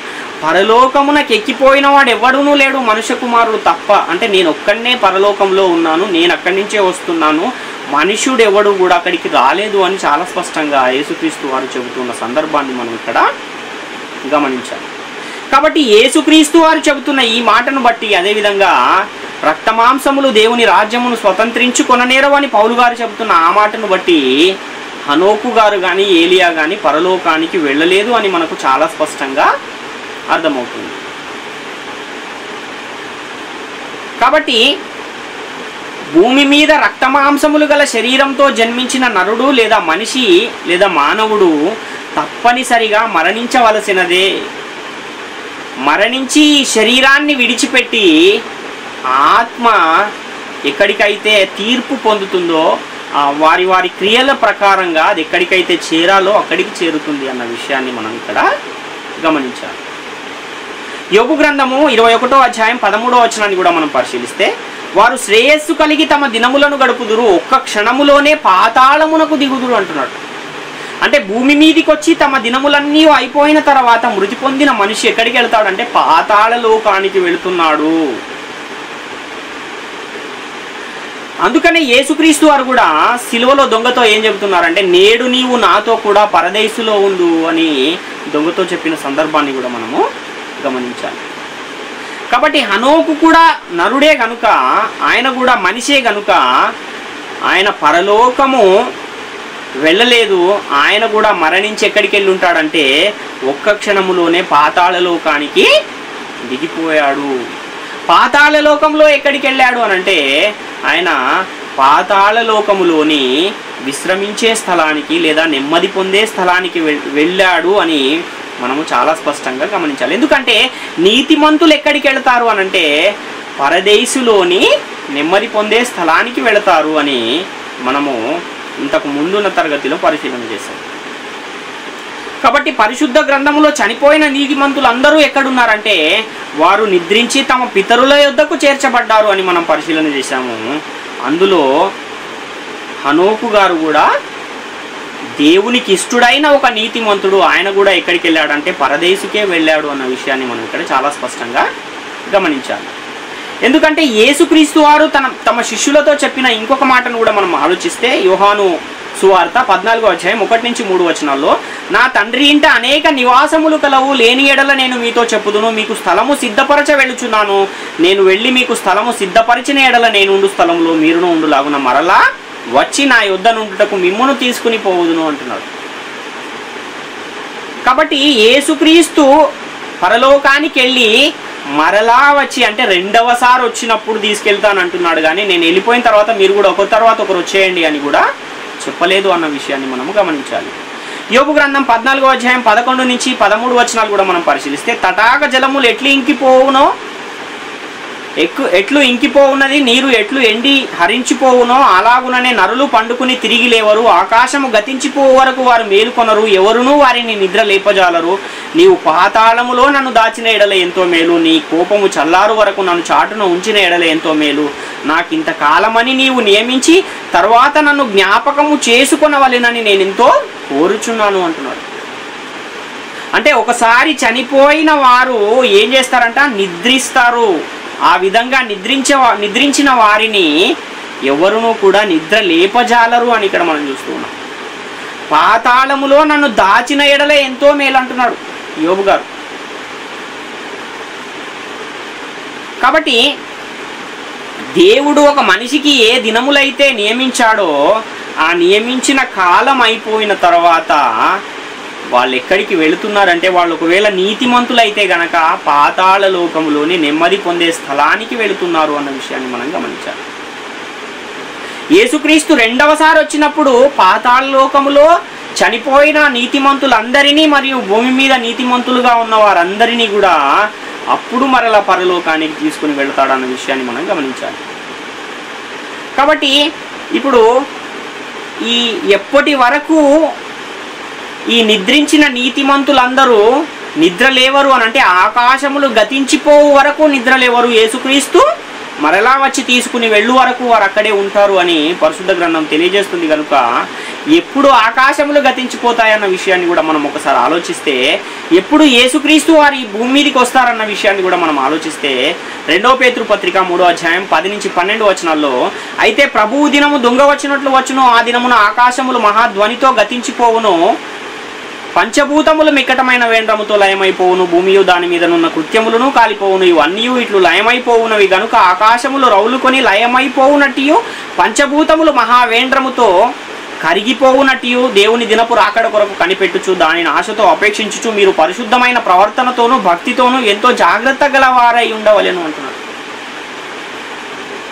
పరలోకమునకు ఎక్కిపోయిన వాడు ఎవడునూ లేడు, మనుష్య కుమారుడు తప్ప. అంటే నేను ఒక్కడనే పరలోకంలో ఉన్నాను, నేను అక్కడి నుంచే వస్తున్నాను, మనుష్యుడు ఎవడు కూడా అక్కడికి రాలేదు అని చాలా స్పష్టంగా యేసుక్రీస్తు వారు చెబుతున్న సందర్భాన్ని మనం ఇక్కడ గమనించాలి. కాబట్టి యేసుక్రీస్తు వారు చెబుతున్న ఈ మాటను బట్టి, అదేవిధంగా రక్తమాంసములు దేవుని రాజ్యమును స్వతంత్రించుకొననేరవు అని పౌలు గారు చెబుతున్న ఆ మాటను బట్టి హనోకు గారు కానీ ఏలియా కానీ పరలోకానికి వెళ్ళలేదు అని మనకు చాలా స్పష్టంగా అర్థమవుతుంది. కాబట్టి భూమి మీద రక్తమాంసములు గల శరీరంతో జన్మించిన నరుడు లేదా మనిషి లేదా మానవుడు తప్పనిసరిగా మరణించవలసినదే. మరణించి శరీరాన్ని విడిచిపెట్టి ఆత్మ ఎక్కడికైతే తీర్పు పొందుతుందో వారి వారి క్రియల ప్రకారంగా అది ఎక్కడికైతే చేరాలో అక్కడికి చేరుతుంది అన్న విషయాన్ని మనం ఇక్కడ గమనించాలి. యోబు గ్రంథము 21వ అధ్యాయం 13వ వచనాన్ని కూడా మనం పరిశీలిస్తే, వారు శ్రేయస్సు కలిగి తమ దినములను గడుపుదురు, ఒక్క క్షణములోనే పాతాళమునకు దిగుదురు అంటున్నాడు. అంటే భూమి మీదికి వచ్చి తమ దినములన్నీ అయిపోయిన తర్వాత మృతి పొందిన మనిషి ఎక్కడికి వెళ్తాడంటే పాతాళ లోకానికి వెళుతున్నాడు. అందుకనే యేసుక్రీస్తు వారు కూడా సిలువలో దొంగతో ఏం చెబుతున్నారంటే, నేడు నీవు నాతో కూడా పరదేశులో ఉండు అని దొంగతో చెప్పిన సందర్భాన్ని కూడా మనము గమనించాలి. కాబట్టి హనోకు కూడా నరుడే గనుక, ఆయన కూడా మనిషే గనుక ఆయన పరలోకము వెళ్ళలేదు. ఆయన కూడా మరణించి ఎక్కడికి వెళ్ళి ఉంటాడంటే ఒక్క క్షణములోనే పాతాళ లోకానికి దిగిపోయాడు. పాతాళ లోకంలో ఎక్కడికి వెళ్ళాడు అనంటే ఆయన పాతాళ లోకములోని విశ్రమించే స్థలానికి లేదా నెమ్మది పొందే స్థలానికి వెళ్ళాడు అని మనము చాలా స్పష్టంగా గమనించాలి. ఎందుకంటే నీతిమంతులు ఎక్కడికి వెళతారు అనంటే పరదేశులోని నెమ్మది పొందే స్థలానికి వెళతారు అని మనము ఇంతకు ముందున్న తరగతిలో పరిశీలన చేశాం. కాబట్టి పరిశుద్ధ గ్రంథములో చనిపోయిన నీతిమంతులు అందరూ ఎక్కడున్నారంటే వారు నిద్రించి తమ పితరుల యొద్దకు చేర్చబడ్డారు అని మనం పరిశీలన చేశాము. అందులో హనోకు గారు కూడా దేవునికి ఇష్టడైన ఒక నీతిమంతుడు. ఆయన కూడా ఎక్కడికి వెళ్ళాడంటే పరదేశుకే వెళ్ళాడు అన్న విషయాన్ని మనం ఇక్కడ చాలా స్పష్టంగా గమనించాలి. ఎందుకంటే యేసుక్రీస్తు వారు తమ శిష్యులతో చెప్పిన ఇంకొక మాటను కూడా మనం ఆలోచిస్తే, యోహాను సువార్త 14వ అధ్యాయం 1-3 వచనాల్లో, నా తండ్రి ఇంట అనేక నివాసములు కలవు, లేని ఎడల నేను మీతో చెప్పుదును, మీకు స్థలము సిద్ధపరచ వెళ్ళుచున్నాను, నేను వెళ్ళి మీకు స్థలము సిద్ధపరిచిన ఎడల నేను ఉండు స్థలంలో మీరును ఉండులాగున మరలా వచ్చి నా యొద్ద నుండుటకు మిమ్మును తీసుకుని పోవుదును అంటున్నాడు. కాబట్టి యేసుక్రీస్తు పరలోకానికి వెళ్ళి మరలా వచ్చి అంటే రెండవసారి వచ్చినప్పుడు తీసుకెళ్తాను అంటున్నాడు. కానీ నేను వెళ్ళిపోయిన తర్వాత మీరు కూడా ఒకరి తర్వాత ఒకరు వచ్చేయండి అని కూడా చెప్పలేదు అన్న విషయాన్ని మనము గమనించాలి. యోబు గ్రంథం 14వ అధ్యాయం 11-13 వచనాలు కూడా మనం పరిశీలిస్తే, తటాక జలములు ఎట్లు ఇంకిపోవున్నది, నీరు ఎట్లు ఎండి హరించిపోవునో అలాగుననే నరులు పండుకుని తిరిగి లేవరు, ఆకాశము గతించిపోవు వరకు వారు మేలుకొనరు, ఎవరునూ వారిని నిద్ర లేపజాలరు. నీవు పాతాళములో నన్ను దాచిన ఎడల ఎంతో మేలు, నీ కోపము చల్లారు వరకు నన్ను చాటున ఉంచిన ఎడల ఎంతో మేలు, నాకింత కాలమని నీవు నియమించి తర్వాత నన్ను జ్ఞాపకము చేసుకొనవలెనని నేను ఎంతో కోరుచున్నాను అంటున్నాడు. అంటే ఒకసారి చనిపోయిన వారు ఏం చేస్తారంట, నిద్రిస్తారు. ఆ విధంగా నిద్రించిన వారిని ఎవరునూ కూడా నిద్ర లేపజాలరు అని ఇక్కడ మనం చూస్తూ ఉన్నాం. పాతాళములో నన్ను దాచిన ఎడల ఎంతో మేలు అంటున్నాడు యోబు గారు. కాబట్టి దేవుడు ఒక మనిషికి ఏ దినములైతే నియమించాడో ఆ నియమించిన కాలం అయిపోయిన తర్వాత వాళ్ళు ఎక్కడికి వెళుతున్నారంటే, వాళ్ళు ఒకవేళ నీతిమంతులైతే గనక పాతాళ లోకములోని నెమ్మది పొందే స్థలానికి వెళుతున్నారు అన్న విషయాన్ని మనం గమనించాలి. యేసుక్రీస్తు రెండవసారి వచ్చినప్పుడు పాతాళ లోకములో చనిపోయిన నీతిమంతులందరినీ మరియు భూమి మీద నీతిమంతులుగా ఉన్న వారందరినీ కూడా అప్పుడు మరలా పరలోకానికి తీసుకుని వెళతాడన్న విషయాన్ని మనం గమనించాలి. కాబట్టి ఇప్పుడు ఎప్పటి వరకు ఈ నిద్రించిన నీతిమంతులందరూ నిద్ర లేవరు అని అంటే ఆకాశములు గతించిపోవు వరకు నిద్ర లేవరు, యేసుక్రీస్తు మరలా వచ్చి తీసుకుని వెళ్ళు వరకు వారు అక్కడే ఉంటారు అని పరిశుద్ధ గ్రంథం తెలియజేస్తుంది. కనుక ఎప్పుడు ఆకాశములు గతించిపోతాయన్న విషయాన్ని కూడా మనం ఒకసారి ఆలోచిస్తే, ఎప్పుడు యేసుక్రీస్తు వారు ఈ భూమి మీదకి వస్తారన్న విషయాన్ని కూడా మనం ఆలోచిస్తే, 2వ పేతురు పత్రిక 3వ అధ్యాయం 10-12 వచనాల్లో, అయితే ప్రభువు దినము దొంగ వచ్చినట్లు వచ్చును, ఆ దినమున ఆకాశములు మహాధ్వనితో గతించిపోవును, పంచభూతములు మిక్కటమైన వేంద్రముతో లయమైపోవును, భూమియు దాని మీదనున్న కృత్యములను కాలిపోవును, ఇవన్నీ ఇట్లు లయమైపోవునవి గనుక ఆకాశములు రౌలుకొని లయమైపోవునట్టియు పంచభూతములు మహావేంద్రముతో కరిగిపోవునట్టియు దేవుని దినపు రాకడ కొరకు కనిపెట్టుచు దానిని ఆశతో అపేక్షించుచు మీరు పరిశుద్ధమైన ప్రవర్తనతోనూ భక్తితోనూ ఎంతో జాగ్రత్త గలవారై ఉండవలెను అంటున్నాడు.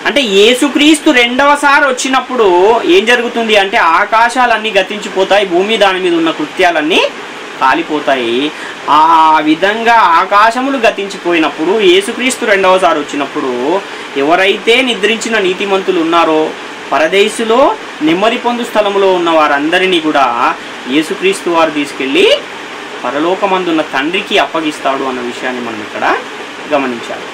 అంటే యేసుక్రీస్తు రెండవసారి వచ్చినప్పుడు ఏం జరుగుతుంది అంటే ఆకాశాలన్నీ గతించిపోతాయి, భూమి దాని మీద ఉన్న కృత్యాలన్నీ కాలిపోతాయి. ఆ విధంగా ఆకాశములు గతించిపోయినప్పుడు యేసుక్రీస్తు రెండవసారి వచ్చినప్పుడు ఎవరైతే నిద్రించిన నీతిమంతులు ఉన్నారో పరదేశులో నెమ్మది పొందు స్థలంలో ఉన్న వారందరినీ కూడా యేసుక్రీస్తు వారు తీసుకెళ్ళి పరలోకమందున్న తండ్రికి అప్పగిస్తాడు అన్న విషయాన్ని మనం ఇక్కడ గమనించాలి.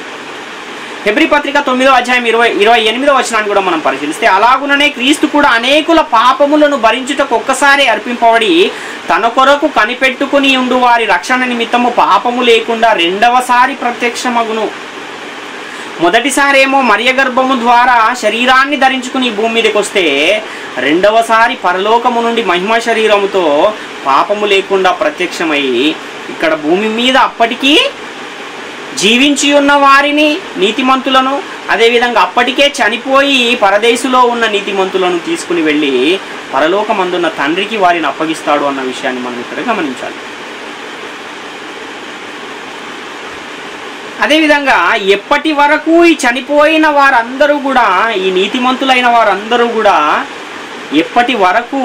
హెబ్రీ పత్రిక 9వ అధ్యాయం 28వ వచనాన్ని కూడా మనం పరిశీలిస్తే, అలాగుననే క్రీస్తు కూడా అనేకుల పాపములను భరించుటకు ఒక్కసారి అర్పింపబడి తన కొరకు కనిపెట్టుకుని ఉండు వారి రక్షణ నిమిత్తము పాపము లేకుండా రెండవసారి ప్రత్యక్షమగును. మొదటిసారేమో మరియ గర్భము ద్వారా శరీరాన్ని ధరించుకుని భూమి మీదకి వస్తే, రెండవసారి పరలోకము నుండి మహిమ శరీరముతో పాపము లేకుండా ప్రత్యక్షమై ఇక్కడ భూమి మీద అప్పటికీ జీవించి ఉన్న వారిని, నీతిమంతులను, అదేవిధంగా అప్పటికే చనిపోయి పరదేశులో ఉన్న నీతిమంతులను తీసుకుని వెళ్ళి పరలోకమందున్న తండ్రికి వారిని అప్పగిస్తాడు అన్న విషయాన్ని మనం ఇక్కడ గమనించాలి. అదేవిధంగా ఎప్పటి వరకు ఈ చనిపోయిన వారందరూ కూడా, ఈ నీతిమంతులైన వారందరూ కూడా ఎప్పటి వరకు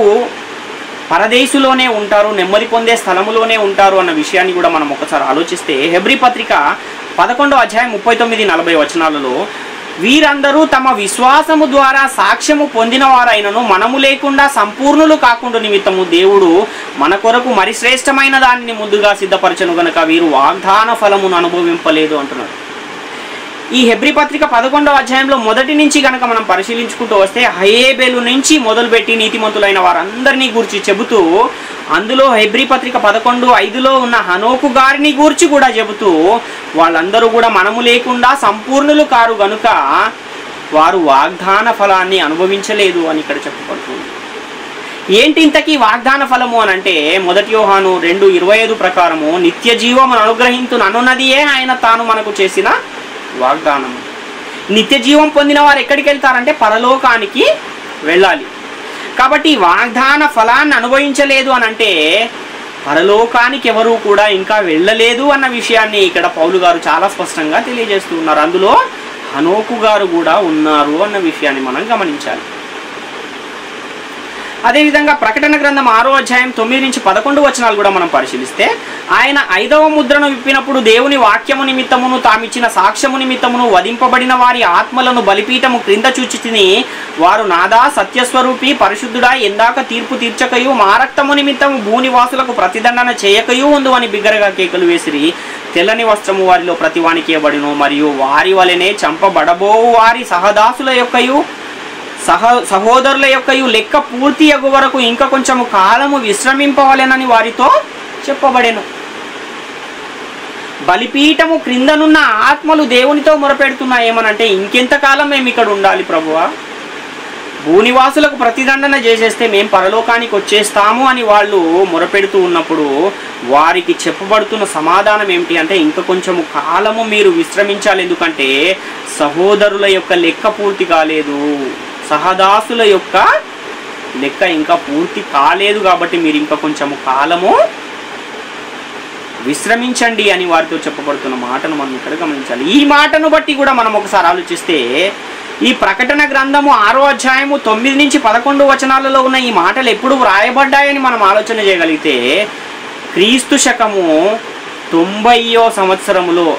పరదేశులోనే ఉంటారు, నెమ్మది పొందే స్థలములోనే ఉంటారు అన్న విషయాన్ని కూడా మనం ఒకసారి ఆలోచిస్తే, హెబ్రీ పత్రిక 11వ అధ్యాయం 39-40 వచనాలలో, వీరందరూ తమ విశ్వాసము ద్వారా సాక్ష్యము పొందిన వారైనను మనము లేకుండా సంపూర్ణులు కాకుండా నిమిత్తము దేవుడు మన కొరకు మరి శ్రేష్టమైన దానిని ముందుగా సిద్ధపరచను గనక వీరు వాగ్దాన ఫలమును అనుభవింపలేదు అంటున్నారు. ఈ హెబ్రీ పత్రిక 11వ అధ్యాయంలో మొదటి నుంచి కనుక మనం పరిశీలించుకుంటూ వస్తే, హయేబేలు నుంచి మొదలుపెట్టి నీతిమంతులైన వారందరినీ గూర్చి చెబుతూ, అందులో హెబ్రీ పత్రిక 11:5లో ఉన్న హనోకు గారిని గూర్చి కూడా చెబుతూ, వాళ్ళందరూ కూడా మనము లేకుండా సంపూర్ణులు కారు గనుక వారు వాగ్దాన ఫలాన్ని అనుభవించలేదు అని ఇక్కడ చెప్పబడుతుంది. ఏంటి ఇంతకీ వాగ్దాన ఫలము అని అంటే, 1 యోహాను 2:25 ప్రకారము నిత్య జీవమును అనుగ్రహించును అనున్నదియే ఆయన తాను మనకు చేసిన వాగ్దానం. నిత్య జీవం పొందిన వారు ఎక్కడికి వెళ్తారంటే పరలోకానికి వెళ్ళాలి. కాబట్టి వాగ్దాన ఫలాన్ని అనుభవించలేదు అని అంటే పరలోకానికి ఎవరు కూడా ఇంకా వెళ్ళలేదు అన్న విషయాన్ని ఇక్కడ పౌలు గారు చాలా స్పష్టంగా తెలియజేస్తూ ఉన్నారు. అందులో హనోకు గారు కూడా ఉన్నారు అన్న విషయాన్ని మనం గమనించాలి. అదేవిధంగా ప్రకటన గ్రంథం 6వ అధ్యాయం 9-11 వచనాలు కూడా మనం పరిశీలిస్తే, ఆయన 5వ ముద్రను విప్పినప్పుడు దేవుని వాక్యము నిమిత్తమును తామిచ్చిన సాక్ష్యము నిమిత్తమును వధింపబడిన వారి ఆత్మలను బలిపీఠము క్రింద చూచితిని. వారు నాదా సత్యస్వరూపి పరిశుద్ధుడా ఎందాక తీర్పు తీర్చకయు మా రక్తము నిమిత్తము భూనివాసులకు ప్రతిదండన చేయకయు ఉందు అని బిగ్గరగా కేకలు వేసిరి. తెల్లని వస్త్రము వారిలో ప్రతివానికి ఇవ్వబడును, మరియు వారి వలెనే చంపబడబోవు వారి సహదాసుల యొక్కయు సహోదరుల యొక్కయు లెక్క పూర్తి అగు వరకు ఇంకా కొంచెము కాలము విశ్రమింపవలెనని వారితో చెప్పబడెను. బలిపీఠము క్రిందనున్న ఆత్మలు దేవునితో మొరపెడుతున్నాయేమనంటే, ఇంకెంతకాలం మేము ఇక్కడ ఉండాలి ప్రభువా, భూనివాసులకు ప్రతిదండన చేసేస్తే మేము పరలోకానికి వచ్చేస్తాము అని వాళ్ళు మొరపెడుతూ ఉన్నప్పుడు వారికి చెప్పబడుతున్న సమాధానం ఏమిటి అంటే, ఇంకా కొంచెము కాలము మీరు విశ్రమించాలి, ఎందుకంటే సహోదరుల యొక్క లెక్క పూర్తి కాలేదు, సహదాసుల యొక్క లెక్క ఇంకా పూర్తి కాలేదు, కాబట్టి మీరు ఇంకా కొంచెము కాలము విశ్రమించండి అని వారితో చెప్పబడుతున్న మాటను మనం ఇక్కడ గమనించాలి. ఈ మాటను బట్టి కూడా మనం ఒకసారి ఆలోచిస్తే, ఈ ప్రకటన గ్రంథము 6వ అధ్యాయము 9-11 వచనాలలో ఉన్న ఈ మాటలు ఎప్పుడు వ్రాయబడ్డాయని మనం ఆలోచన చేయగలిగితే, క్రీస్తు శకము 90వ సంవత్సరములో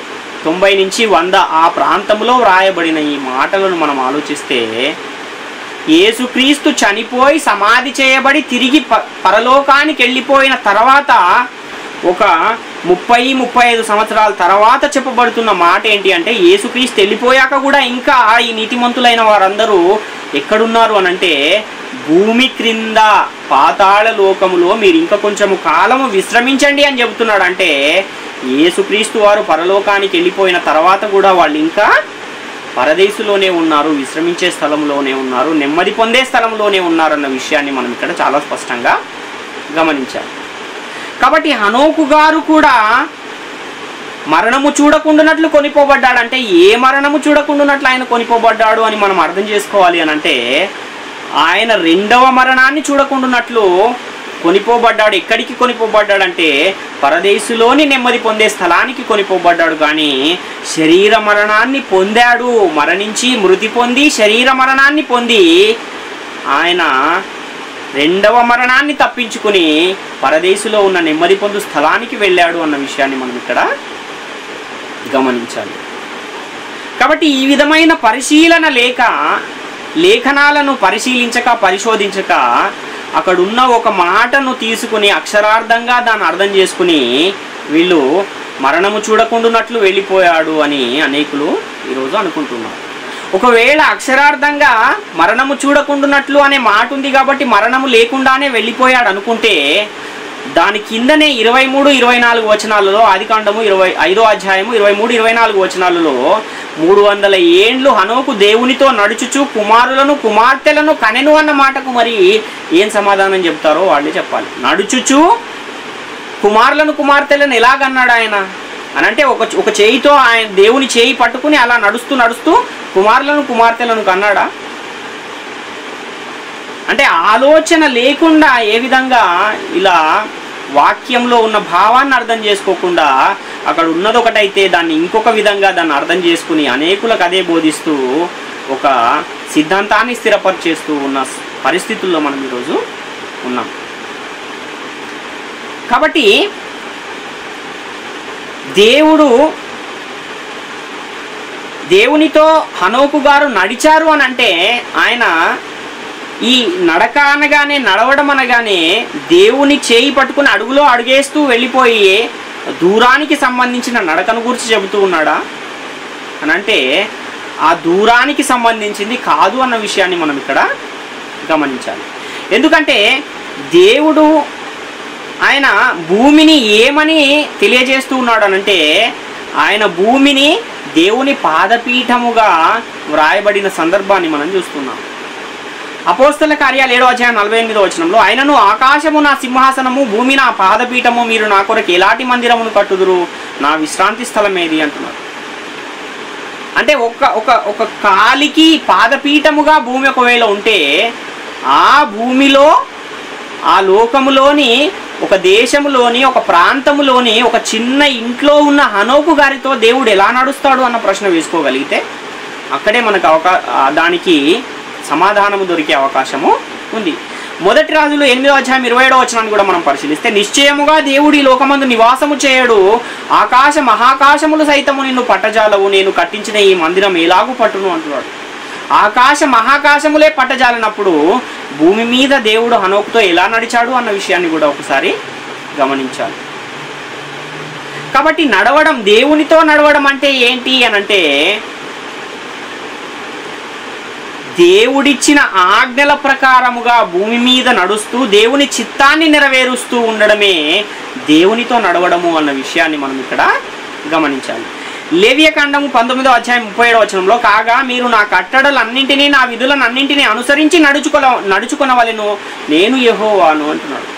90-100 ఆ ప్రాంతంలో వ్రాయబడిన ఈ మాటలను మనం ఆలోచిస్తే, యేసుక్రీస్తు చనిపోయి సమాధి చేయబడి తిరిగి పరలోకానికి వెళ్ళిపోయిన తర్వాత ఒక 30-35 సంవత్సరాల తర్వాత చెప్పబడుతున్న మాట ఏంటి అంటే, యేసుక్రీస్తు వెళ్ళిపోయాక కూడా ఇంకా ఈ నీతిమంతులైన వారందరూ ఎక్కడున్నారు అని అంటే, భూమి క్రింద పాతాళ లోకములో మీరు ఇంకా కొంచెము కాలము విశ్రమించండి అని చెబుతున్నాడు. అంటే యేసుక్రీస్తు వారు పరలోకానికి వెళ్ళిపోయిన తర్వాత కూడా వాళ్ళు ఇంకా పరదేశులోనే ఉన్నారు, విశ్రమించే స్థలంలోనే ఉన్నారు, నెమ్మది పొందే స్థలంలోనే ఉన్నారన్న విషయాన్ని మనం ఇక్కడ చాలా స్పష్టంగా గమనించాలి. కాబట్టి హనోకు గారు కూడా మరణము చూడకుండానట్లు కొనిపోబడ్డాడంటే, ఏ మరణము చూడకుండానట్లు ఆయన కొనిపోబడ్డాడు అని మనం అర్థం చేసుకోవాలి అని అంటే, ఆయన రెండవ మరణాన్ని చూడకుండానట్లు కొనిపోబడ్డాడు. ఎక్కడికి కొనిపోబడ్డాడంటే పరదేశులోని నెమ్మది పొందే స్థలానికి కొనిపోబడ్డాడు. కానీ శరీర మరణాన్ని పొందాడు, మరణించి మృతి పొంది శరీర మరణాన్ని పొంది ఆయన రెండవ మరణాన్ని తప్పించుకుని పరదేశులో ఉన్న నెమ్మది పొందు స్థలానికి వెళ్ళాడు అన్న విషయాన్ని మనం ఇక్కడ గమనించాలి. కాబట్టి ఈ విధమైన పరిశీలన లేక, లేఖనాలను పరిశీలించక పరిశోధించక అక్కడున్న ఒక మాటను తీసుకుని అక్షరార్థంగా దాన్ని అర్థం చేసుకుని వీళ్ళు మరణము చూడకుండానట్లు వెళ్ళిపోయాడు అని అనేకులు ఈరోజు అనుకుంటున్నారు. ఒకవేళ అక్షరార్థంగా మరణము చూడకుండానట్లు అనే మాట ఉంది కాబట్టి మరణము లేకుండానే వెళ్ళిపోయాడు అనుకుంటే దాని కిందనే 23, 24 వచనాలలో ఆదికాండము 25వ అధ్యాయము 23, 24 వచనాలలో 300 ఏండ్లు హనోకు దేవునితో నడుచుచు కుమారులను కుమార్తెలను కనెను అన్న మాటకు మరి ఏం సమాధానం చెప్తారో వాళ్ళే చెప్పాలి. నడుచుచు కుమారులను కుమార్తెలను ఎలాగన్నాడు ఆయన అని అంటే ఒక చేయితో ఆయన దేవుని చేయి పట్టుకుని అలా నడుస్తూ నడుస్తూ కుమారులను కుమార్తెలను కన్నాడా? అంటే ఆలోచన లేకుండా ఏ విధంగా ఇలా వాక్యంలో ఉన్న భావాన్ని అర్థం చేసుకోకుండా అక్కడ ఉన్నది ఒకటైతే దాన్ని ఇంకొక విధంగా దాన్ని అర్థం చేసుకుని అనేకులకు అదే బోధిస్తూ ఒక సిద్ధాంతాన్ని స్థిరపరిచేస్తూ ఉన్న పరిస్థితుల్లో మనం ఈరోజు ఉన్నాం. కాబట్టి దేవునితో హనోకు గారు నడిచారు అని అంటే ఆయన ఈ నడక అనగానే నడవడం అనగానే దేవుని చేయి పట్టుకుని అడుగులో అడుగేస్తూ వెళ్ళిపోయి దూరానికి సంబంధించిన నడకను గురించి చెబుతూ ఉన్నాడా అని అంటే ఆ దూరానికి సంబంధించింది కాదు అన్న విషయాన్ని మనం ఇక్కడ గమనించాలి. ఎందుకంటే దేవుడు ఆయన భూమిని ఏమని తెలియజేస్తూ ఉన్నాడు అనంటే ఆయన భూమిని దేవుని పాదపీఠముగా వ్రాయబడిన సందర్భాన్ని మనం చూస్తున్నాం. అపోస్తల కార్యాలు 7వ అధ్యాయం 48వ వచనంలో ఆయనను ఆకాశము నా సింహాసనము, భూమి నా పాదపీఠము, మీరు నా కొరకు ఎలాంటి మందిరమును కట్టుదురు, నా విశ్రాంతి స్థలం ఏది అంటున్నారు. అంటే ఒక కాలికి పాదపీఠముగా భూమి ఒకవేళ ఉంటే ఆ భూమిలో ఆ లోకములోని ఒక దేశములోని ఒక ప్రాంతములోని ఒక చిన్న ఇంట్లో ఉన్న హనోకు గారితో దేవుడు ఎలా నడుస్తాడు అన్న ప్రశ్న వేసుకోగలిగితే అక్కడే మనకు దానికి సమాధానము దొరికే అవకాశము ఉంది. మొదటి రాజులు 8వ అధ్యాయం 27వ వచనాన్ని కూడా మనం పరిశీలిస్తే నిశ్చయముగా దేవుడి లోకమందు నివాసము చేయడు, ఆకాశ మహాకాశములు సైతము నిన్ను పట్టజాలవు, నేను కట్టించిన ఈ మందిరం ఎలాగూ పట్టును అంటున్నాడు. ఆకాశ మహాకాశములే పట్టజాలనప్పుడు భూమి మీద దేవుడు హనోకుతో ఎలా నడిచాడు అన్న విషయాన్ని కూడా ఒకసారి గమనించాలి. కాబట్టి నడవడం, దేవునితో నడవడం అంటే ఏంటి అనంటే దేవుడిచ్చిన ఆజ్ఞల ప్రకారముగా భూమి మీద నడుస్తూ దేవుని చిత్తాన్ని నెరవేరుస్తూ ఉండడమే దేవునితో నడవడము అన్న విషయాన్ని మనం ఇక్కడ గమనించాలి. లేవియకాండము 19వ అధ్యాయం 37వ వచనంలో కాగా మీరు నా కట్టడలన్నింటినీ నా విధులన్నింటినీ అనుసరించి నడుచుకొనవలెను, నేను యెహోవాను అంటున్నాడు.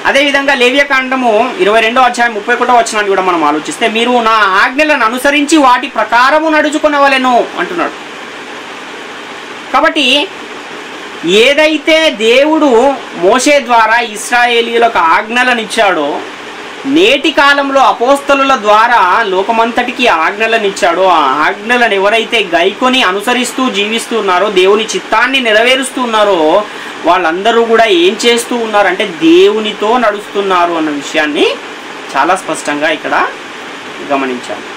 అదేవిధంగా లేవియకాండము 22వ అధ్యాయం 31వ వచనాన్ని కూడా మనం ఆలోచిస్తే మీరు నా ఆజ్ఞలను అనుసరించి వాటి ప్రకారము నడుచుకొనవలెను అంటున్నాడు. కాబట్టి ఏదైతే దేవుడు మోషే ద్వారా ఇశ్రాయేలీయులకు ఆజ్ఞలను ఇచ్చాడో, నేటి కాలంలో అపోస్తలుల ద్వారా లోకమంతటికి ఆజ్ఞలను ఇచ్చాడో, ఆ ఆజ్ఞలను ఎవరైతే గైకొని అనుసరిస్తూ జీవిస్తున్నారో, దేవుని చిత్తాన్ని నెరవేరుస్తున్నారో వాళ్ళందరూ కూడా ఏం చేస్తూ ఉన్నారంటే దేవునితో నడుస్తున్నారు అన్న విషయాన్ని చాలా స్పష్టంగా ఇక్కడ గమనించాలి.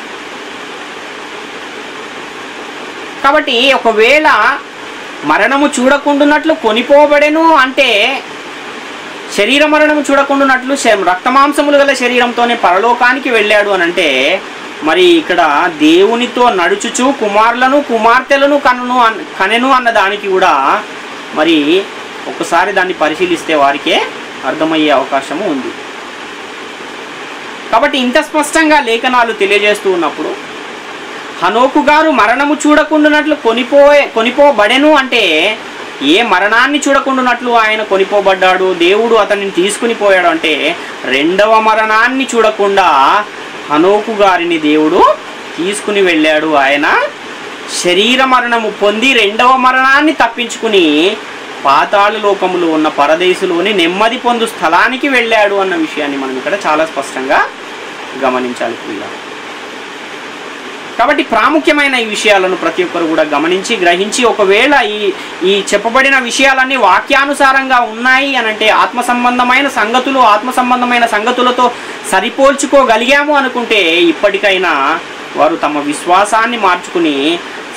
కాబట్టి ఒకవేళ మరణము చూడకుండానట్లు కొనిపోబడెను అంటే శరీర మరణము చూడకుండానట్లు రక్తమాంసములు గల శరీరంతోనే పరలోకానికి వెళ్ళాడు అని అంటే మరి ఇక్కడ దేవునితో నడుచుచు కుమారులను కుమార్తెలను కనెను అన్న దానికి కూడా మరి ఒకసారి దాన్ని పరిశీలిస్తే వారికే అర్థమయ్యే అవకాశము ఉంది. కాబట్టి ఇంత స్పష్టంగా లేఖనాలు తెలియజేస్తూ ఉన్నప్పుడు హనోకు గారు మరణము చూడకుండానట్లు కొనిపోబడెను అంటే ఏ మరణాన్ని చూడకుండానట్లు ఆయన కొనిపోబడ్డాడు, దేవుడు అతన్ని తీసుకుని పోయాడు అంటే రెండవ మరణాన్ని చూడకుండా హనోకు గారిని దేవుడు తీసుకుని వెళ్ళాడు. ఆయన శరీర మరణము పొంది రెండవ మరణాన్ని తప్పించుకుని పాతాళ లోకములో ఉన్న పరదేశులోని నెమ్మది పొందు స్థలానికి వెళ్ళాడు అన్న విషయాన్ని మనం ఇక్కడ చాలా స్పష్టంగా గమనించాలి ప్రియులారా. కాబట్టి ప్రాముఖ్యమైన ఈ విషయాలను ప్రతి ఒక్కరు కూడా గమనించి గ్రహించి ఒకవేళ ఈ చెప్పబడిన విషయాలన్నీ వాక్యానుసారంగా ఉన్నాయి అనంటే ఆత్మ సంబంధమైన సంగతులతో సరిపోల్చుకోగలిగాము అనుకుంటే ఇప్పటికైనా వారు తమ విశ్వాసాన్ని మార్చుకుని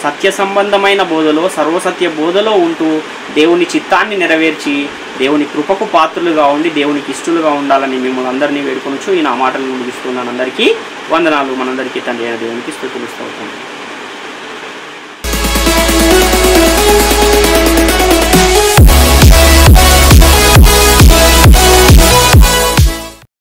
సత్య సంబంధమైన బోధలో సర్వసత్య బోధలో ఉంటూ దేవుని చిత్తాన్ని నెరవేర్చి దేవుని కృపకు పాత్రలుగా ఉండి దేవునికి ఇష్టలుగా ఉండాలని మిమ్మల్ని అందరినీ వేడుకొనొచ్చు. ఈ నా మాటలు ముగిస్తున్నాను. అందరికీ వందనాలు. మనందరికీ తండ్రి అయిన దేవునికి స్తుతులు స్తోత్రములు.